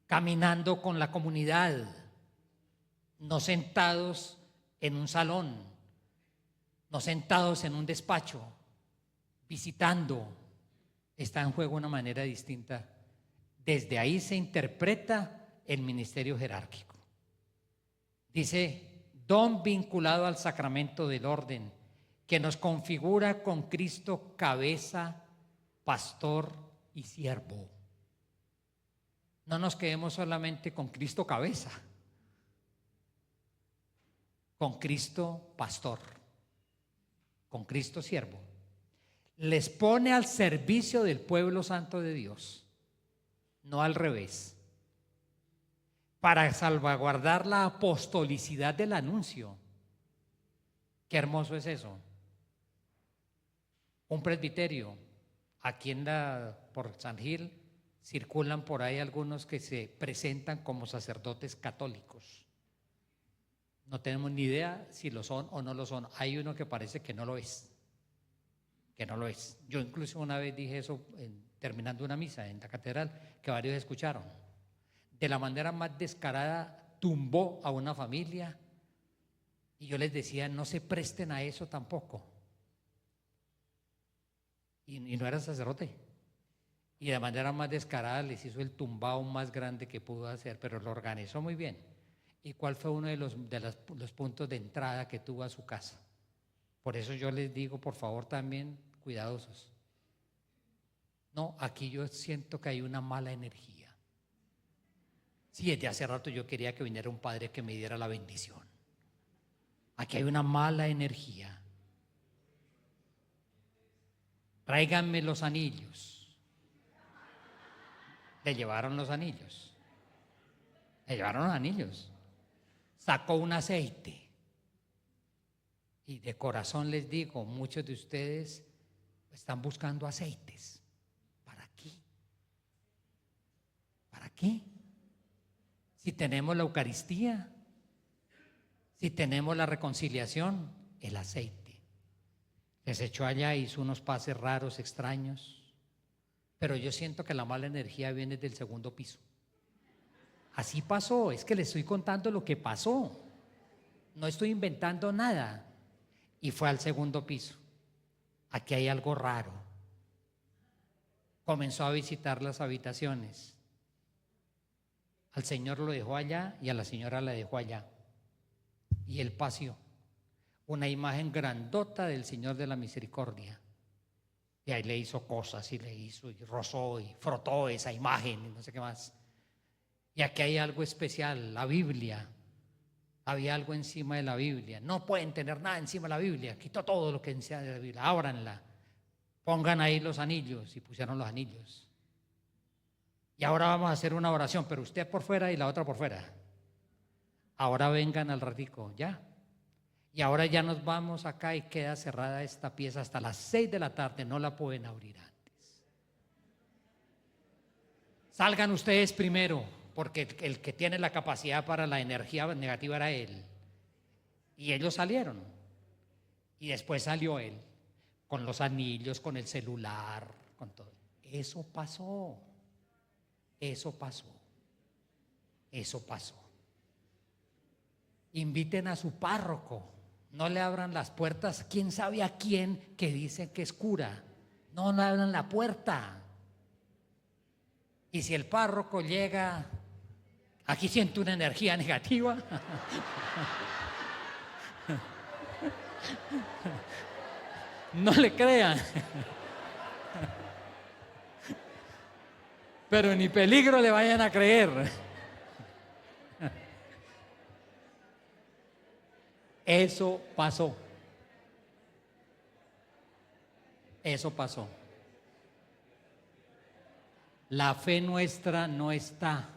caminando con la comunidad, no sentados en un salón, no sentados en un despacho, visitando. Está en juego una manera distinta. Desde ahí se interpreta el ministerio jerárquico. Dice, don vinculado al sacramento del orden, que nos configura con Cristo cabeza, pastor y siervo. No nos quedemos solamente con Cristo cabeza, con Cristo pastor, con Cristo siervo. Les pone al servicio del pueblo santo de Dios, no al revés, para salvaguardar la apostolicidad del anuncio. Qué hermoso es eso. Un presbiterio, aquí por San Gil, circulan por ahí algunos que se presentan como sacerdotes católicos. No tenemos ni idea si lo son o no lo son. Hay uno que parece que no lo es. Que no lo es. Yo incluso una vez dije eso terminando una misa en la catedral, que varios escucharon. De la manera más descarada tumbó a una familia, y yo les decía, no se presten a eso tampoco. Y no era sacerdote. Y de manera más descarada les hizo el tumbao más grande que pudo hacer, pero lo organizó muy bien. ¿Y cuál fue uno de los puntos de entrada que tuvo a su casa? Por eso yo les digo, por favor, también cuidadosos. No, aquí yo siento que hay una mala energía. Sí, desde hace rato yo quería que viniera un padre que me diera la bendición. Aquí hay una mala energía. Tráiganme los anillos. Le llevaron los anillos. Le llevaron los anillos. Sacó un aceite. Y de corazón les digo, muchos de ustedes están buscando aceites. ¿Para qué? ¿Para qué? Si tenemos la Eucaristía, si tenemos la reconciliación, el aceite. Les echó allá, hizo unos pases raros, extraños, pero yo siento que la mala energía viene del segundo piso. Así pasó, es que les estoy contando lo que pasó. No estoy inventando nada. Y fue al segundo piso. Aquí hay algo raro. Comenzó a visitar las habitaciones. Al señor lo dejó allá y a la señora la dejó allá. Y él paseó una imagen grandota del Señor de la Misericordia. Y ahí le hizo cosas y le hizo y rozó y frotó esa imagen y no sé qué más. Y aquí hay algo especial, la Biblia. Había algo encima de la Biblia. No pueden tener nada encima de la Biblia. Quitó todo lo que encima de la Biblia. Ábranla. Pongan ahí los anillos. Y pusieron los anillos. Y ahora vamos a hacer una oración, pero usted por fuera y la otra por fuera. Ahora vengan al ratico, ya. Y ahora ya nos vamos acá y queda cerrada esta pieza hasta las 6 de la tarde. No la pueden abrir antes. Salgan ustedes primero, porque el que tiene la capacidad para la energía negativa era él. Y ellos salieron. Y después salió él, con los anillos, con el celular, con todo. Eso pasó. Eso pasó. Eso pasó. Inviten a su párroco. No le abran las puertas, quién sabe a quién que dice que es cura. No, no abran la puerta. Y si el párroco llega, aquí siento una energía negativa. No le crean. Pero ni peligro le vayan a creer. Eso pasó. Eso pasó. La fe nuestra no está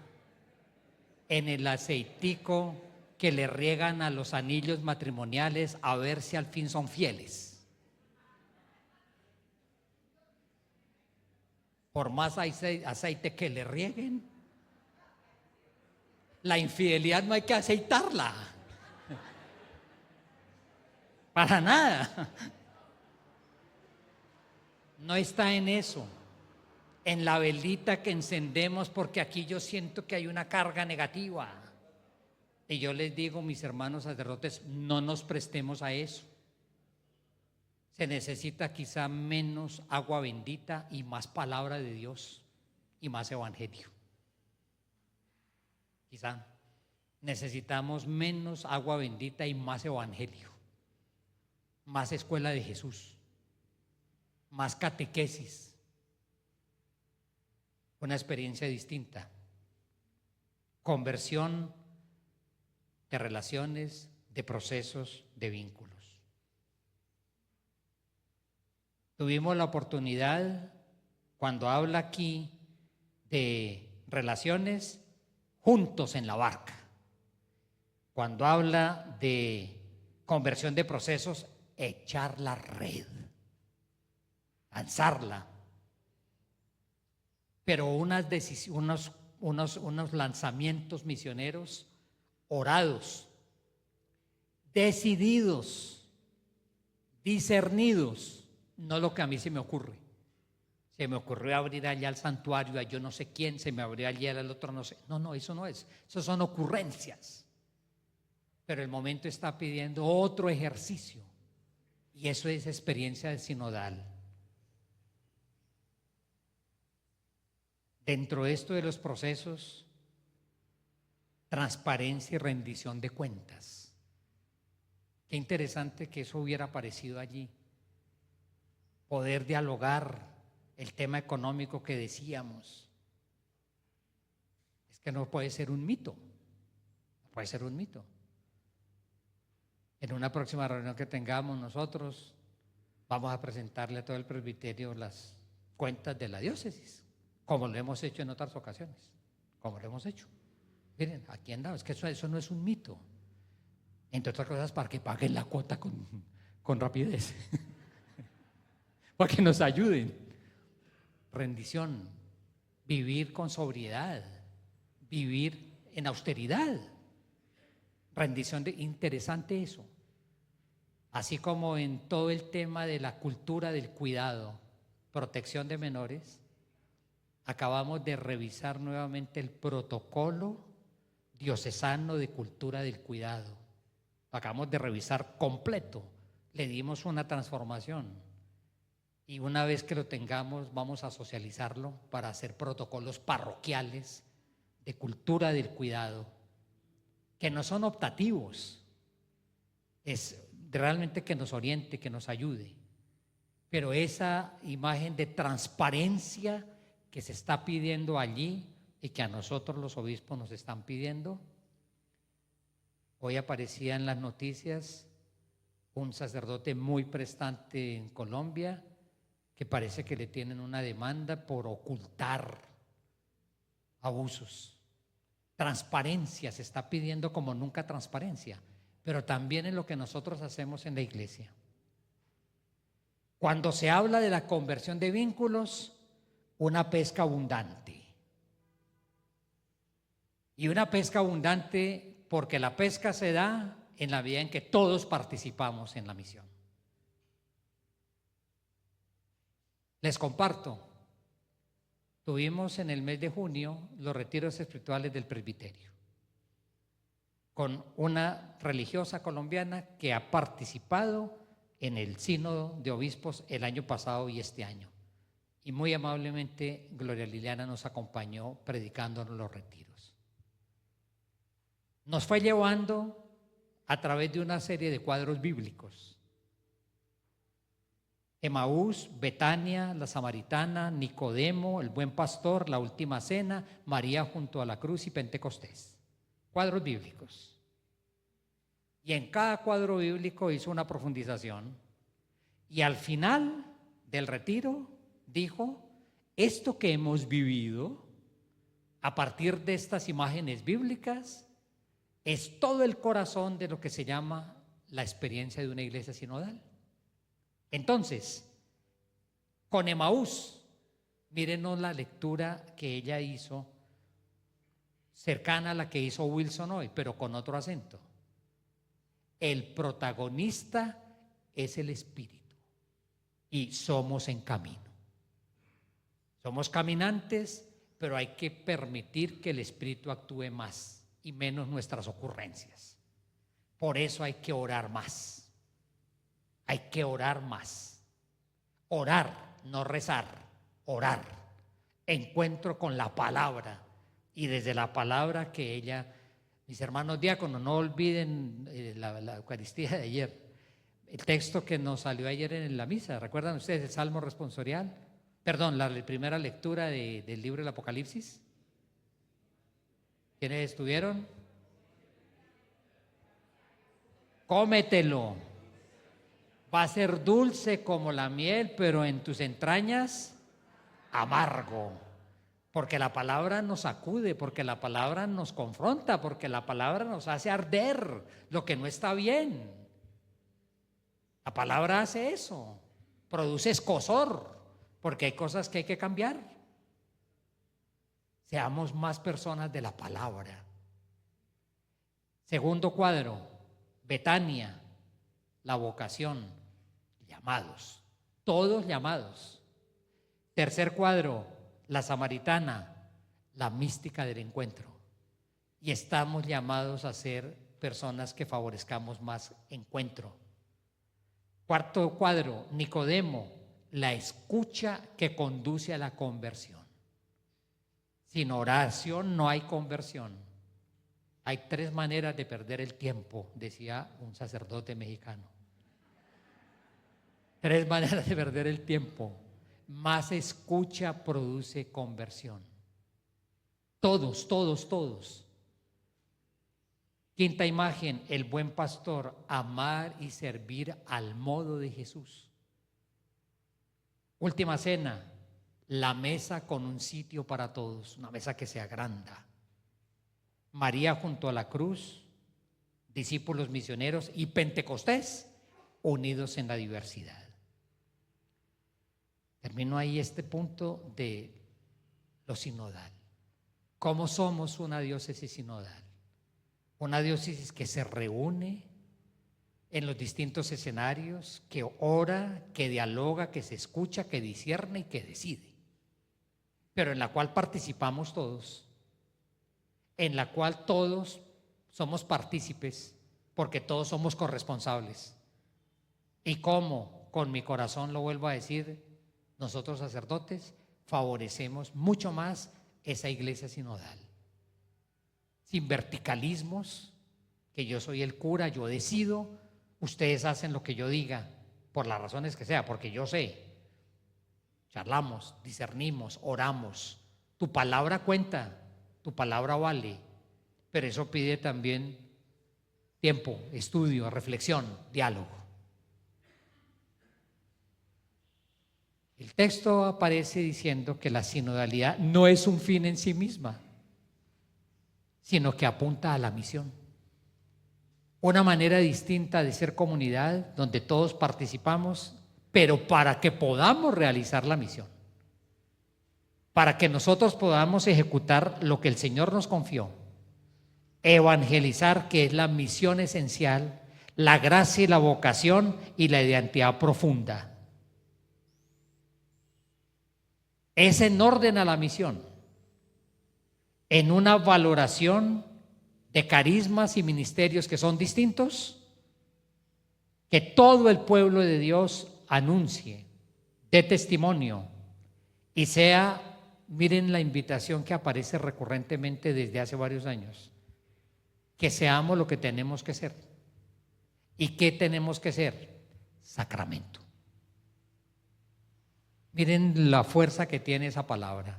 en el aceitico que le riegan a los anillos matrimoniales a ver si al fin son fieles. Por más aceite que le rieguen, la infidelidad no hay que aceitarla. Para nada. No está en eso, en la velita que encendemos, porque aquí yo siento que hay una carga negativa. Y yo les digo, mis hermanos sacerdotes, no nos prestemos a eso. Se necesita quizá menos agua bendita y más palabra de Dios y más evangelio. Quizá necesitamos menos agua bendita y más evangelio, más escuela de Jesús, más catequesis, una experiencia distinta, conversión de relaciones, de procesos, de vínculos. Tuvimos la oportunidad, cuando habla aquí de relaciones, juntos en la barca. Cuando habla de conversión de procesos, echar la red, lanzarla. Pero unos lanzamientos misioneros orados, decididos, discernidos. No lo que a mí se me ocurre. Se me ocurrió abrir allá el santuario, a yo no sé quién, se me abrió allá el otro no sé. No, eso no es. Eso son ocurrencias. Pero el momento está pidiendo otro ejercicio. Y eso es experiencia de sinodal. Dentro de esto de los procesos, transparencia y rendición de cuentas. Qué interesante que eso hubiera aparecido allí. Poder dialogar el tema económico que decíamos. Es que no puede ser un mito. No puede ser un mito. En una próxima reunión que tengamos nosotros, vamos a presentarle a todo el presbiterio las cuentas de la diócesis, como lo hemos hecho en otras ocasiones, como lo hemos hecho. Miren, aquí andamos, es que eso no es un mito. Entre otras cosas, para que paguen la cuota con rapidez, para que nos ayuden. Rendición, vivir con sobriedad, vivir en austeridad. Rendición, interesante eso. Así como en todo el tema de la cultura del cuidado, protección de menores, acabamos de revisar nuevamente el protocolo diocesano de cultura del cuidado. Lo acabamos de revisar completo, le dimos una transformación y una vez que lo tengamos vamos a socializarlo para hacer protocolos parroquiales de cultura del cuidado, que no son optativos, es realmente que nos oriente, que nos ayude. Pero esa imagen de transparencia que se está pidiendo allí y que a nosotros los obispos nos están pidiendo. Hoy aparecía en las noticias un sacerdote muy prestante en Colombia que parece que le tienen una demanda por ocultar abusos. Transparencia se está pidiendo como nunca transparencia, pero también en lo que nosotros hacemos en la iglesia. Cuando se habla de la conversión de vínculos, una pesca abundante. Y una pesca abundante porque la pesca se da en la medida en que todos participamos en la misión. Les comparto, tuvimos en el mes de junio los retiros espirituales del presbiterio, con una religiosa colombiana que ha participado en el sínodo de obispos el año pasado y este año. Y muy amablemente Gloria Liliana nos acompañó predicándonos los retiros. Nos fue llevando a través de una serie de cuadros bíblicos Emaús, Betania, la Samaritana, Nicodemo, el Buen Pastor, la Última Cena, María junto a la cruz y Pentecostés. Cuadros bíblicos. Y en cada cuadro bíblico hizo una profundización. Y al final del retiro dijo, esto que hemos vivido a partir de estas imágenes bíblicas es todo el corazón de lo que se llama la experiencia de una iglesia sinodal. Entonces, con Emaús, mírenos la lectura que ella hizo, cercana a la que hizo Wilson hoy, pero con otro acento. El protagonista es el Espíritu y somos en camino. Somos caminantes, pero hay que permitir que el Espíritu actúe más y menos nuestras ocurrencias. Por eso hay que orar más. Hay que orar más. Orar, no rezar, orar. Encuentro con la palabra y desde la palabra que ella, mis hermanos diáconos, no olviden la Eucaristía de ayer. El texto que nos salió ayer en la misa, ¿recuerdan ustedes el Salmo responsorial? Perdón, la primera lectura del libro del Apocalipsis. ¿Quiénes estuvieron? Cómetelo. Va a ser dulce como la miel, pero en tus entrañas amargo. Porque la palabra nos sacude, porque la palabra nos confronta, porque la palabra nos hace arder lo que no está bien. La palabra hace eso, produce escozor, porque hay cosas que hay que cambiar. Seamos más personas de la palabra. Segundo cuadro, Betania, la vocación, llamados, todos llamados. Tercer cuadro, la Samaritana, la mística del encuentro. Y estamos llamados a ser personas que favorezcamos más encuentro. Cuarto cuadro, Nicodemo, la escucha que conduce a la conversión. Sin oración no hay conversión. Hay 3 maneras de perder el tiempo, decía un sacerdote mexicano. 3 maneras de perder el tiempo. Más escucha produce conversión. Todos, todos, todos. Quinta imagen, el buen pastor, amar y servir al modo de Jesús. Última cena, la mesa con un sitio para todos, una mesa que se agranda. María junto a la cruz, discípulos misioneros y Pentecostés unidos en la diversidad. Termino ahí este punto de lo sinodal. ¿Cómo somos una diócesis sinodal? Una diócesis que se reúne en los distintos escenarios, que ora, que dialoga, que se escucha, que discierne y que decide, pero en la cual participamos todos, en la cual todos somos partícipes, porque todos somos corresponsables. ¿Y cómo? Con mi corazón lo vuelvo a decir, nosotros sacerdotes favorecemos mucho más esa iglesia sinodal. Sin verticalismos, que yo soy el cura, yo decido, ustedes hacen lo que yo diga, por las razones que sea, porque yo sé. Charlamos, discernimos, oramos. Tu palabra cuenta, tu palabra vale, pero eso pide también tiempo, estudio, reflexión, diálogo. El texto aparece diciendo que la sinodalidad no es un fin en sí misma, sino que apunta a la misión. Una manera distinta de ser comunidad donde todos participamos, pero para que podamos realizar la misión, para que nosotros podamos ejecutar lo que el Señor nos confió, evangelizar, que es la misión esencial, la gracia y la vocación y la identidad profunda. Es en orden a la misión, en una valoración de carismas y ministerios que son distintos, que todo el pueblo de Dios anuncie, dé testimonio y sea, miren la invitación que aparece recurrentemente desde hace varios años, que seamos lo que tenemos que ser. ¿Y qué tenemos que ser? Sacramento. Miren la fuerza que tiene esa palabra.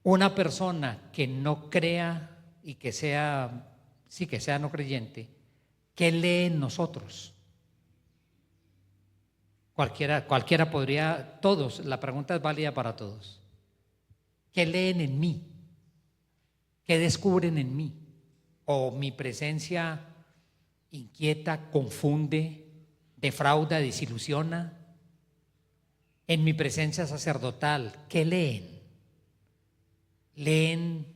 Una persona que no crea y que sea, sí, que sea no creyente, ¿qué lee en nosotros? Cualquiera podría, todos, la pregunta es válida para todos. ¿Qué leen en mí? ¿Qué descubren en mí? ¿O mi presencia inquieta, confunde, defrauda, desilusiona? En mi presencia sacerdotal, ¿qué leen? ¿Leen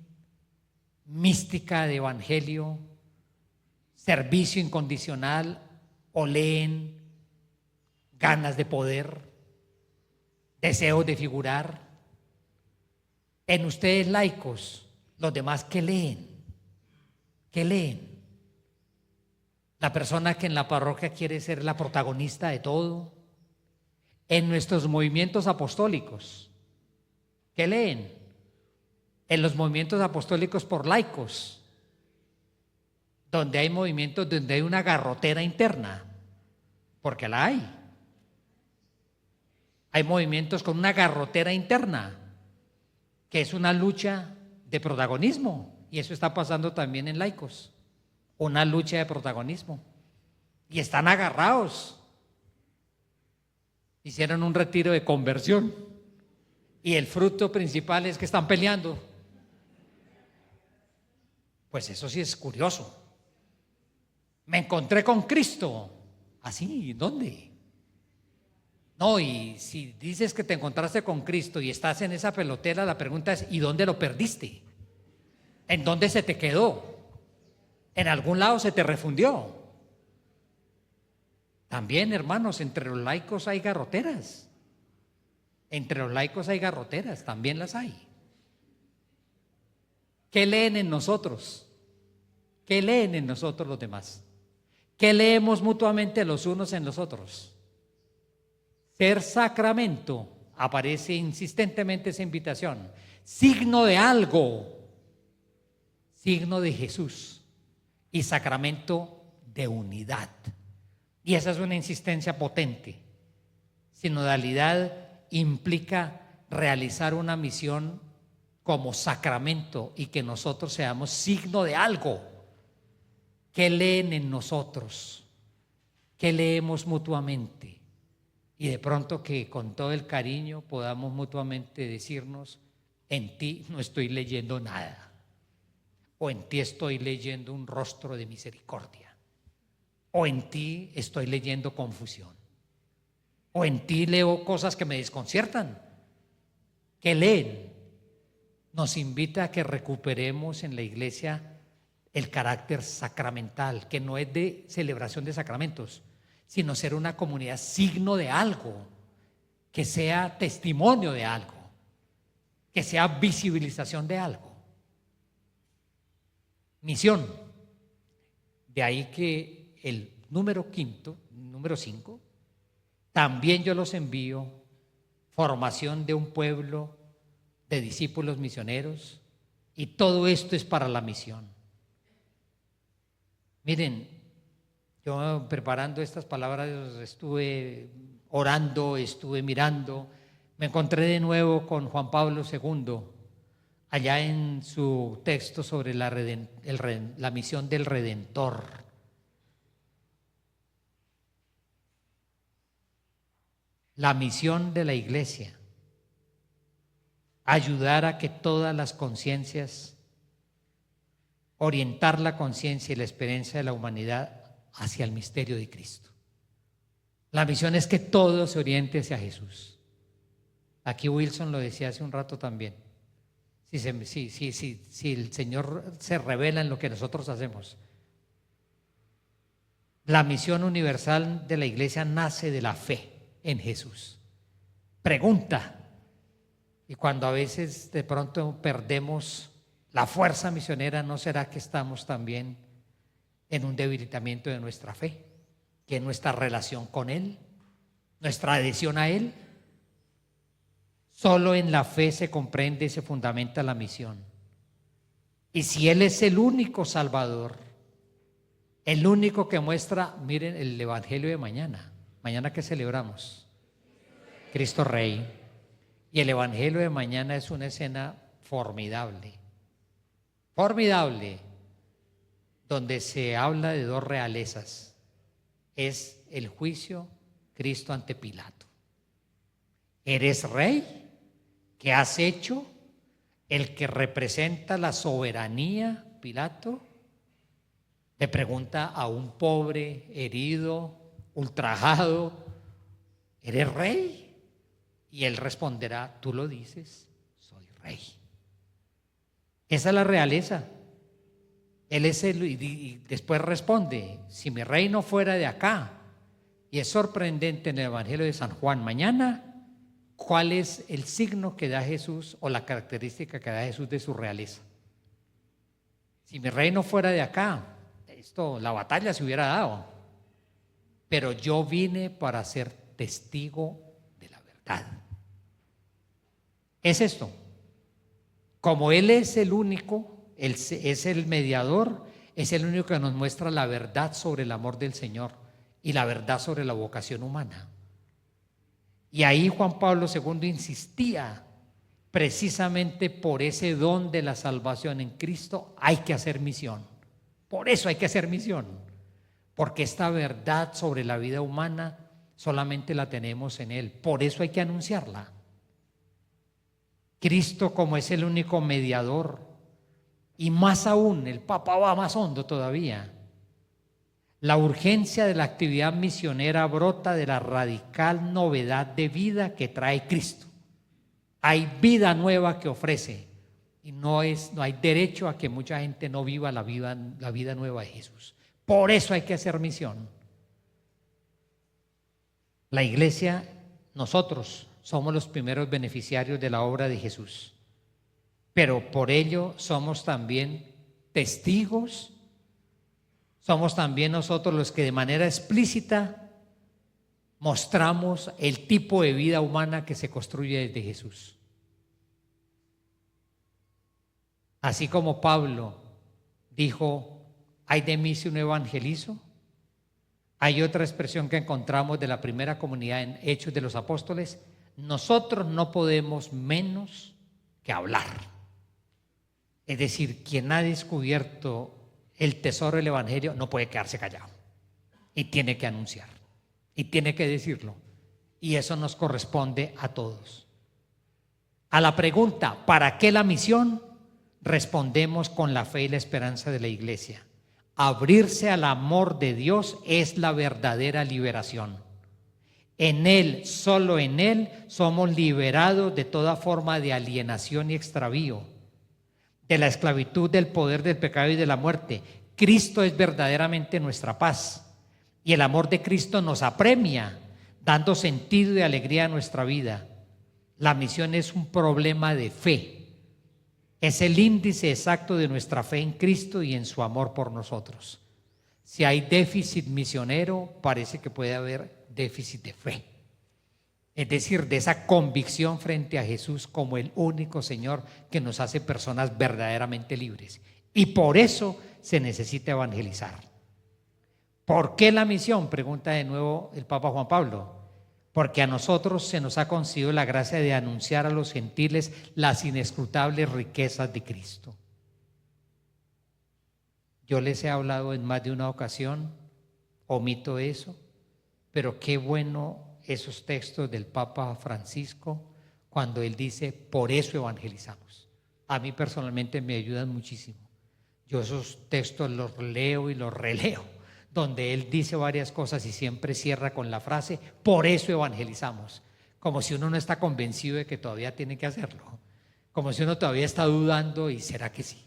mística de evangelio, servicio incondicional, o leen ganas de poder, deseos de figurar? En ustedes laicos, los demás, ¿qué leen? ¿Qué leen? La persona que en la parroquia quiere ser la protagonista de todo. En nuestros movimientos apostólicos, ¿qué leen? En los movimientos apostólicos por laicos, donde hay movimientos donde hay una garrotera interna, porque la hay. Hay movimientos con una garrotera interna, que es una lucha de protagonismo, y eso está pasando también en laicos, una lucha de protagonismo, y están agarrados. Hicieron un retiro de conversión y el fruto principal es que están peleando. Pues eso sí es curioso. Me encontré con Cristo. ¿Así? ¿Dónde? No, y si dices que te encontraste con Cristo y estás en esa pelotera, la pregunta es, ¿y dónde lo perdiste? ¿En dónde se te quedó? ¿En algún lado se te refundió? También, hermanos, entre los laicos hay garroteras. Entre los laicos hay garroteras, también las hay. ¿Qué leen en nosotros? ¿Qué leen en nosotros los demás? ¿Qué leemos mutuamente los unos en los otros? Ser sacramento, aparece insistentemente esa invitación. Signo de algo, signo de Jesús, y sacramento de unidad. Y esa es una insistencia potente. Sinodalidad implica realizar una misión como sacramento y que nosotros seamos signo de algo. ¿Qué leen en nosotros? ¿Qué leemos mutuamente? Y de pronto que con todo el cariño podamos mutuamente decirnos, en ti no estoy leyendo nada, o en ti estoy leyendo un rostro de misericordia, o en ti estoy leyendo confusión, o en ti leo cosas que me desconciertan. ¿Qué leen? Nos invita a que recuperemos en la iglesia el carácter sacramental, que no es de celebración de sacramentos, sino ser una comunidad signo de algo, que sea testimonio de algo, que sea visibilización de algo. Misión. De ahí que el número 5, también yo los envío, formación de un pueblo de discípulos misioneros, y todo esto es para la misión. Miren, yo preparando estas palabras estuve orando, estuve mirando, me encontré de nuevo con Juan Pablo II, allá en su texto sobre la misión del Redentor. La misión de la iglesia, ayudar a que todas las conciencias, orientar la conciencia y la experiencia de la humanidad hacia el misterio de Cristo. La misión es que todo se oriente hacia Jesús. Aquí Wilson lo decía hace un rato también. Si el Señor se revela en lo que nosotros hacemos. La misión universal de la iglesia nace de la fe en Jesús. Pregunta. Y cuando a veces de pronto perdemos la fuerza misionera, ¿no será que estamos también en un debilitamiento de nuestra fe? Que es nuestra relación con Él, nuestra adhesión a Él. Solo en la fe se comprende y se fundamenta la misión. Y si Él es el único Salvador, el único que muestra, miren el Evangelio de mañana que celebramos. Cristo Rey. Y el Evangelio de mañana es una escena formidable, formidable, donde se habla de dos realezas. Es el juicio Cristo ante Pilato. ¿Eres rey? ¿Qué has hecho? El que representa la soberanía, Pilato, le pregunta a un pobre, herido, ultrajado, ¿eres rey? Y él responderá, tú lo dices, soy rey. Esa es la realeza. Él es y después responde, si mi reino fuera de acá. Y es sorprendente en el Evangelio de San Juan mañana, ¿cuál es el signo que da Jesús o la característica que da Jesús de su realeza? Si mi reino fuera de acá, la batalla se hubiera dado. Pero yo vine para ser testigo de la verdad. Es esto. Como Él es el único, Él es el mediador, es el único que nos muestra la verdad sobre el amor del Señor y la verdad sobre la vocación humana. Y ahí Juan Pablo II insistía, precisamente por ese don de la salvación en Cristo hay que hacer misión. Por eso hay que hacer misión, porque esta verdad sobre la vida humana solamente la tenemos en Él. Por eso hay que anunciarla. Cristo, como es el único mediador, y más aún, el Papa va más hondo todavía. La urgencia de la actividad misionera brota de la radical novedad de vida que trae Cristo. Hay vida nueva que ofrece y no hay derecho a que mucha gente no viva la vida nueva de Jesús. Por eso hay que hacer misión. La iglesia, nosotros somos los primeros beneficiarios de la obra de Jesús, pero por ello somos también testigos. Somos también nosotros los que de manera explícita mostramos el tipo de vida humana que se construye desde Jesús. Así como Pablo dijo, ay de mí si no evangelizo, hay otra expresión que encontramos de la primera comunidad en Hechos de los Apóstoles, nosotros no podemos menos que hablar. Es decir, quien ha descubierto el tesoro del Evangelio no puede quedarse callado y tiene que anunciar y tiene que decirlo, y eso nos corresponde a todos. A la pregunta, ¿para qué la misión? Respondemos con la fe y la esperanza de la iglesia. Abrirse al amor de Dios es la verdadera liberación. En Él, solo en Él, somos liberados de toda forma de alienación y extravío, de la esclavitud, del poder del pecado y de la muerte. Cristo es verdaderamente nuestra paz y el amor de Cristo nos apremia, dando sentido y alegría a nuestra vida. La misión es un problema de fe. Es el índice exacto de nuestra fe en Cristo y en su amor por nosotros. Si hay déficit misionero, parece que puede haber déficit de fe. Es decir, de esa convicción frente a Jesús como el único Señor que nos hace personas verdaderamente libres. Y por eso se necesita evangelizar. ¿Por qué la misión? Pregunta de nuevo el Papa Juan Pablo. Porque a nosotros se nos ha concedido la gracia de anunciar a los gentiles las inescrutables riquezas de Cristo. Yo les he hablado en más de una ocasión, omito eso, pero qué bueno esos textos del Papa Francisco cuando él dice, por eso evangelizamos. A mí personalmente me ayudan muchísimo. Yo esos textos los leo y los releo, donde él dice varias cosas y siempre cierra con la frase, por eso evangelizamos, como si uno no está convencido de que todavía tiene que hacerlo, como si uno todavía está dudando y ¿será que sí?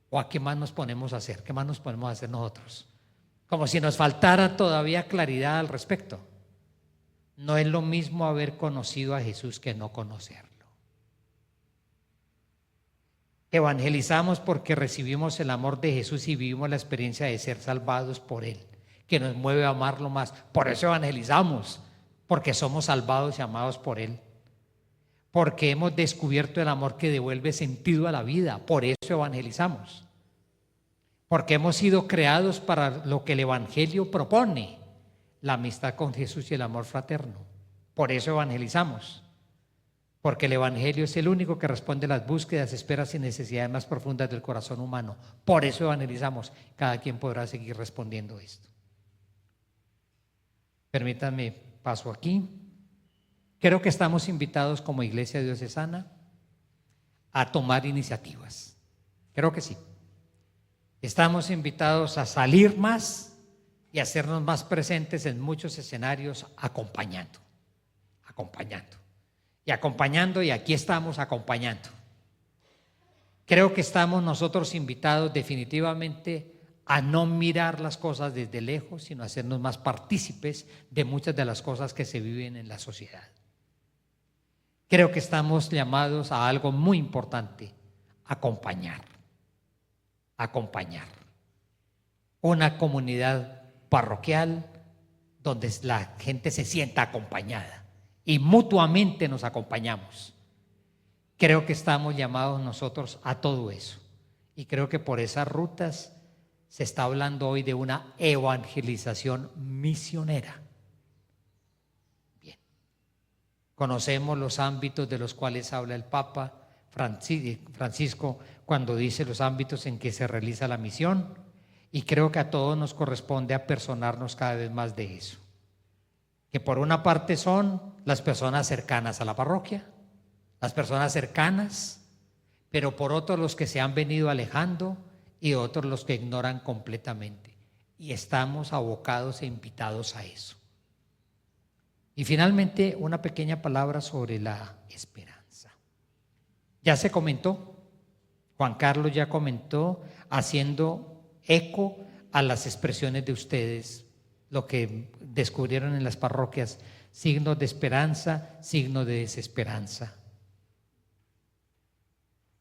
¿O a qué más nos ponemos a hacer? ¿Qué más nos ponemos a hacer nosotros? Como si nos faltara todavía claridad al respecto. No es lo mismo haber conocido a Jesús que no conocerlo. Evangelizamos porque recibimos el amor de Jesús y vivimos la experiencia de ser salvados por Él, que nos mueve a amarlo más. Por eso evangelizamos, porque somos salvados y amados por Él. Porque hemos descubierto el amor que devuelve sentido a la vida. Por eso evangelizamos. Porque hemos sido creados para lo que el Evangelio propone, la amistad con Jesús y el amor fraterno. Por eso evangelizamos. Porque el Evangelio es el único que responde a las búsquedas, esperas y necesidades más profundas del corazón humano. Por eso evangelizamos. Cada quien podrá seguir respondiendo esto. Permítanme, paso aquí. Creo que estamos invitados como Iglesia Diocesana a tomar iniciativas. Creo que sí. Estamos invitados a salir más y a hacernos más presentes en muchos escenarios acompañando. Y aquí estamos acompañando. Creo que estamos nosotros invitados definitivamente a no mirar las cosas desde lejos, sino a hacernos más partícipes de muchas de las cosas que se viven en la sociedad. Creo que estamos llamados a algo muy importante: acompañar. Una comunidad parroquial donde la gente se sienta acompañada y mutuamente nos acompañamos. Creo que estamos llamados nosotros a todo eso, y creo que por esas rutas se está hablando hoy de una evangelización misionera. Bien, conocemos los ámbitos de los cuales habla el Papa Francisco cuando dice los ámbitos en que se realiza la misión, y creo que a todos nos corresponde apersonarnos cada vez más de eso. Que por una parte son las personas cercanas a la parroquia, las personas cercanas, pero por otro los que se han venido alejando y otros los que ignoran completamente. Y estamos abocados e invitados a eso. Y finalmente, una pequeña palabra sobre la esperanza. Ya se comentó, Juan Carlos ya comentó, haciendo eco a las expresiones de ustedes, lo que descubrieron en las parroquias: signos de esperanza, signos de desesperanza.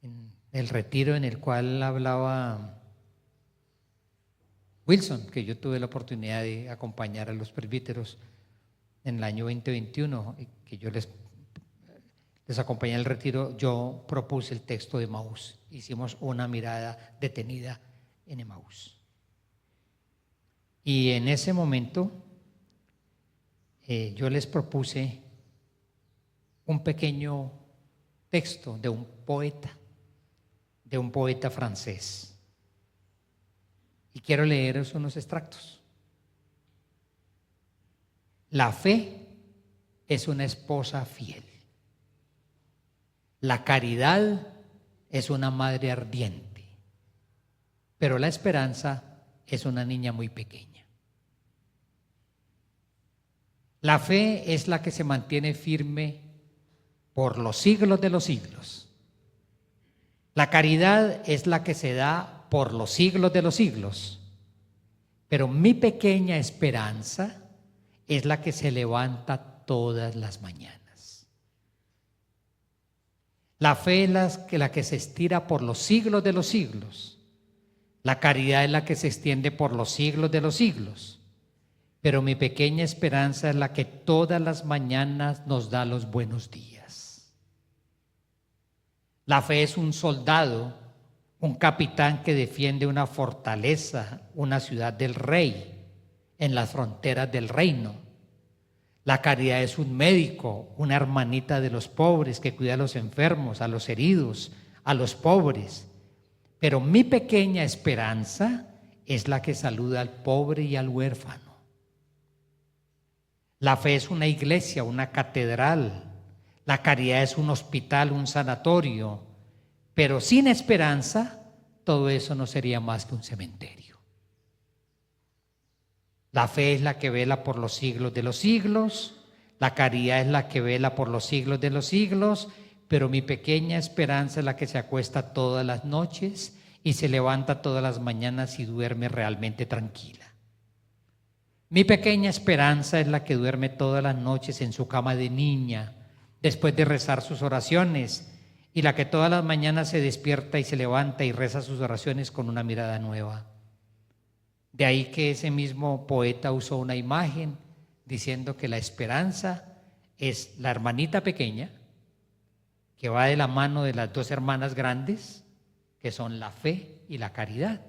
En el retiro en el cual hablaba Wilson, que yo tuve la oportunidad de acompañar a los presbíteros en el año 2021, que yo les acompañé al retiro, yo propuse el texto de Emaús. Hicimos una mirada detenida en Emaús. Y en ese momento yo les propuse un pequeño texto de un poeta francés. Y quiero leeros unos extractos. La fe es una esposa fiel. La caridad es una madre ardiente. Pero la esperanza es una niña muy pequeña. La fe es la que se mantiene firme por los siglos de los siglos. La caridad es la que se da por los siglos de los siglos. Pero mi pequeña esperanza es la que se levanta todas las mañanas. La fe es la que se estira por los siglos de los siglos. La caridad es la que se extiende por los siglos de los siglos. Pero mi pequeña esperanza es la que todas las mañanas nos da los buenos días. La fe es un soldado, un capitán que defiende una fortaleza, una ciudad del rey, en las fronteras del reino. La caridad es un médico, una hermanita de los pobres que cuida a los enfermos, a los heridos, a los pobres. Pero mi pequeña esperanza es la que saluda al pobre y al huérfano. La fe es una iglesia, una catedral. La caridad es un hospital, un sanatorio. Pero sin esperanza, todo eso no sería más que un cementerio. La fe es la que vela por los siglos de los siglos. La caridad es la que vela por los siglos de los siglos. Pero mi pequeña esperanza es la que se acuesta todas las noches y se levanta todas las mañanas y duerme realmente tranquila. Mi pequeña esperanza es la que duerme todas las noches en su cama de niña, después de rezar sus oraciones, y la que todas las mañanas se despierta y se levanta y reza sus oraciones con una mirada nueva. De ahí que ese mismo poeta usó una imagen diciendo que la esperanza es la hermanita pequeña que va de la mano de las dos hermanas grandes, que son la fe y la caridad,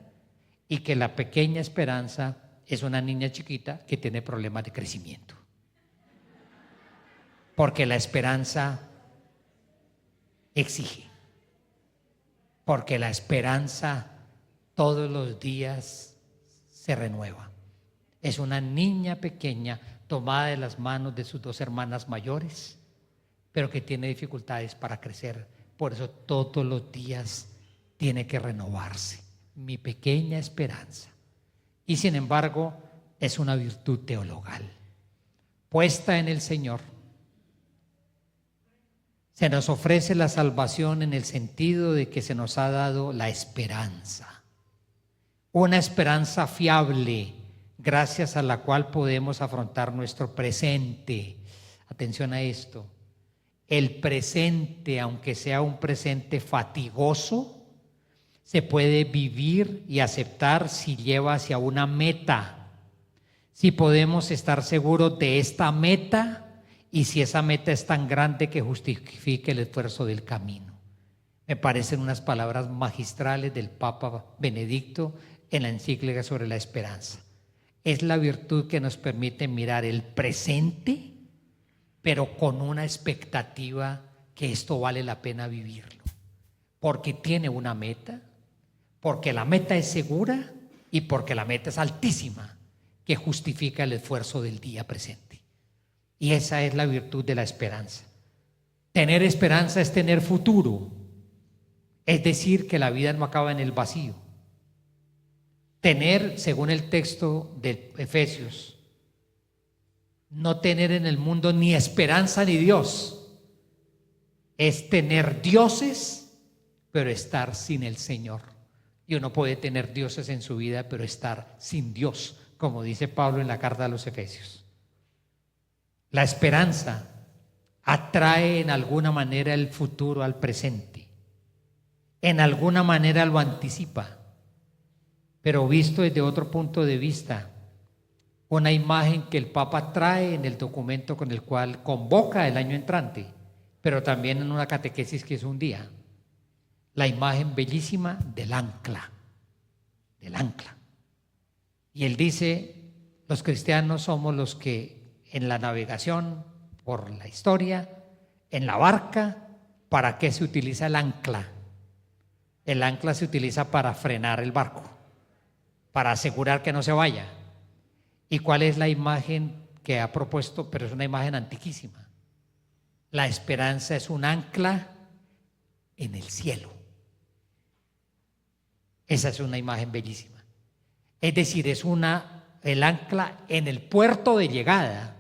y que la pequeña esperanza es una niña chiquita que tiene problemas de crecimiento. Porque la esperanza exige. Porque la esperanza todos los días se renueva. Es una niña pequeña tomada de las manos de sus dos hermanas mayores, pero que tiene dificultades para crecer. Por eso todos los días tiene que renovarse. Mi pequeña esperanza. Y sin embargo, es una virtud teologal. Puesta en el Señor, se nos ofrece la salvación en el sentido de que se nos ha dado la esperanza. Una esperanza fiable, gracias a la cual podemos afrontar nuestro presente. Atención a esto. El presente, aunque sea un presente fatigoso, se puede vivir y aceptar si lleva hacia una meta. Si podemos estar seguros de esta meta y si esa meta es tan grande que justifique el esfuerzo del camino. Me parecen unas palabras magistrales del Papa Benedicto en la encíclica sobre la esperanza. Es la virtud que nos permite mirar el presente, pero con una expectativa que esto vale la pena vivirlo. Porque tiene una meta, porque la meta es segura y porque la meta es altísima, que justifica el esfuerzo del día presente. Y esa es la virtud de la esperanza. Tener esperanza es tener futuro. Es decir, que la vida no acaba en el vacío. Tener, según el texto de Efesios, no tener en el mundo ni esperanza ni Dios. Es tener dioses, pero estar sin el Señor. Y uno puede tener dioses en su vida, pero estar sin Dios, como dice Pablo en la carta a los Efesios. La esperanza atrae en alguna manera el futuro al presente. En alguna manera lo anticipa. Pero visto desde otro punto de vista, una imagen que el Papa trae en el documento con el cual convoca el año entrante, pero también en una catequesis que es un día. La imagen bellísima del ancla. Del ancla. Y él dice, los cristianos somos los que en la navegación por la historia, en la barca, ¿para qué se utiliza el ancla? El ancla se utiliza para frenar el barco, para asegurar que no se vaya. ¿Y cuál es la imagen que ha propuesto? Pero es una imagen antiquísima. La esperanza es un ancla en el cielo. Esa es una imagen bellísima. Es decir, es el ancla en el puerto de llegada.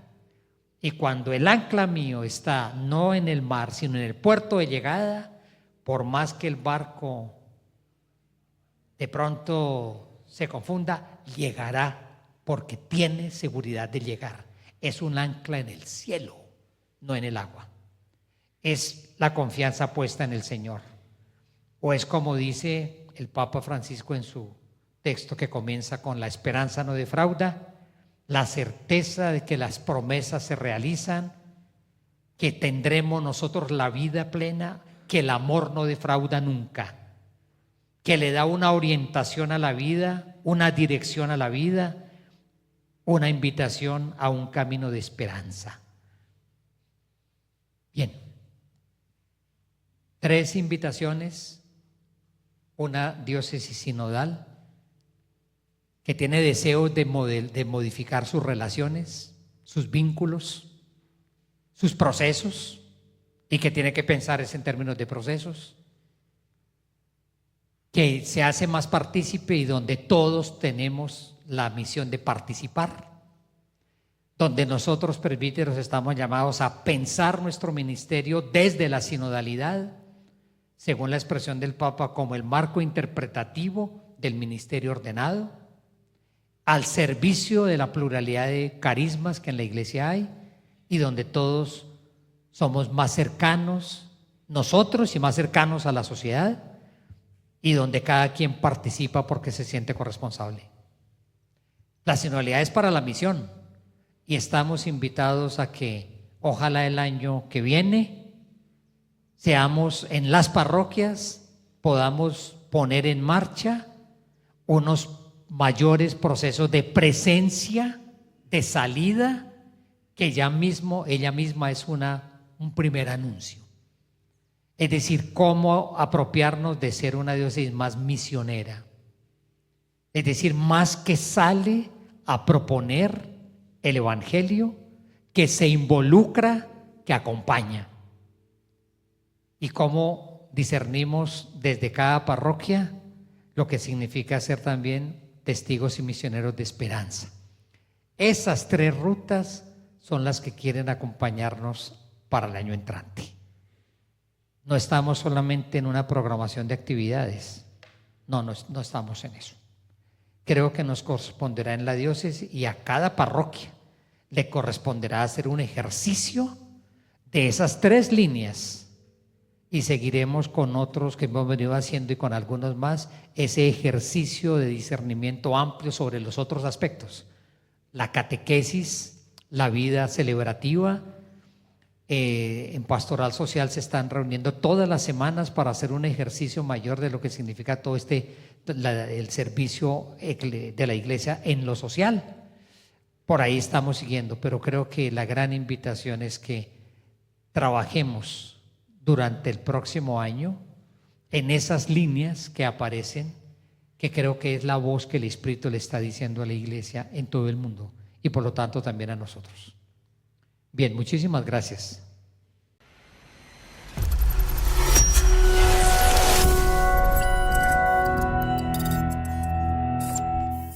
Y cuando el ancla mío está no en el mar, sino en el puerto de llegada, por más que el barco de pronto se confunda, llegará porque tiene seguridad de llegar. Es un ancla en el cielo, no en el agua. Es la confianza puesta en el Señor. O es como dice el Papa Francisco en su texto que comienza con la esperanza no defrauda, la certeza de que las promesas se realizan, que tendremos nosotros la vida plena, que el amor no defrauda nunca, que le da una orientación a la vida, una dirección a la vida, una invitación a un camino de esperanza. Bien, 3 invitaciones, una diócesis sinodal, que tiene deseos de modificar sus relaciones, sus vínculos, sus procesos, y que tiene que pensar en términos de procesos, que se hace más partícipe y donde todos tenemos la misión de participar, donde nosotros presbíteros estamos llamados a pensar nuestro ministerio desde la sinodalidad, según la expresión del Papa, como el marco interpretativo del ministerio ordenado, al servicio de la pluralidad de carismas que en la iglesia hay y donde todos somos más cercanos nosotros y más cercanos a la sociedad y donde cada quien participa porque se siente corresponsable. La sinodalidad es para la misión y estamos invitados a que ojalá el año que viene seamos en las parroquias, podamos poner en marcha unos mayores procesos de presencia, de salida que ella misma es un primer anuncio. Es decir, cómo apropiarnos de ser una diócesis más misionera. Es decir, más que sale a proponer el Evangelio, que se involucra, que acompaña. Y cómo discernimos desde cada parroquia lo que significa ser también testigos y misioneros de esperanza. Esas 3 rutas son las que quieren acompañarnos para el año entrante. No estamos solamente en una programación de actividades, no estamos en eso. Creo que nos corresponderá en la diócesis y a cada parroquia le corresponderá hacer un ejercicio de esas 3 líneas, y seguiremos con otros que hemos venido haciendo y con algunos más, ese ejercicio de discernimiento amplio sobre los otros aspectos. La catequesis, la vida celebrativa. En Pastoral Social se están reuniendo todas las semanas para hacer un ejercicio mayor de lo que significa todo el servicio de la iglesia en lo social. Por ahí estamos siguiendo, pero creo que la gran invitación es que trabajemos durante el próximo año en esas líneas que aparecen, que creo que es la voz que el Espíritu le está diciendo a la iglesia en todo el mundo y por lo tanto también a nosotros. Bien, muchísimas gracias.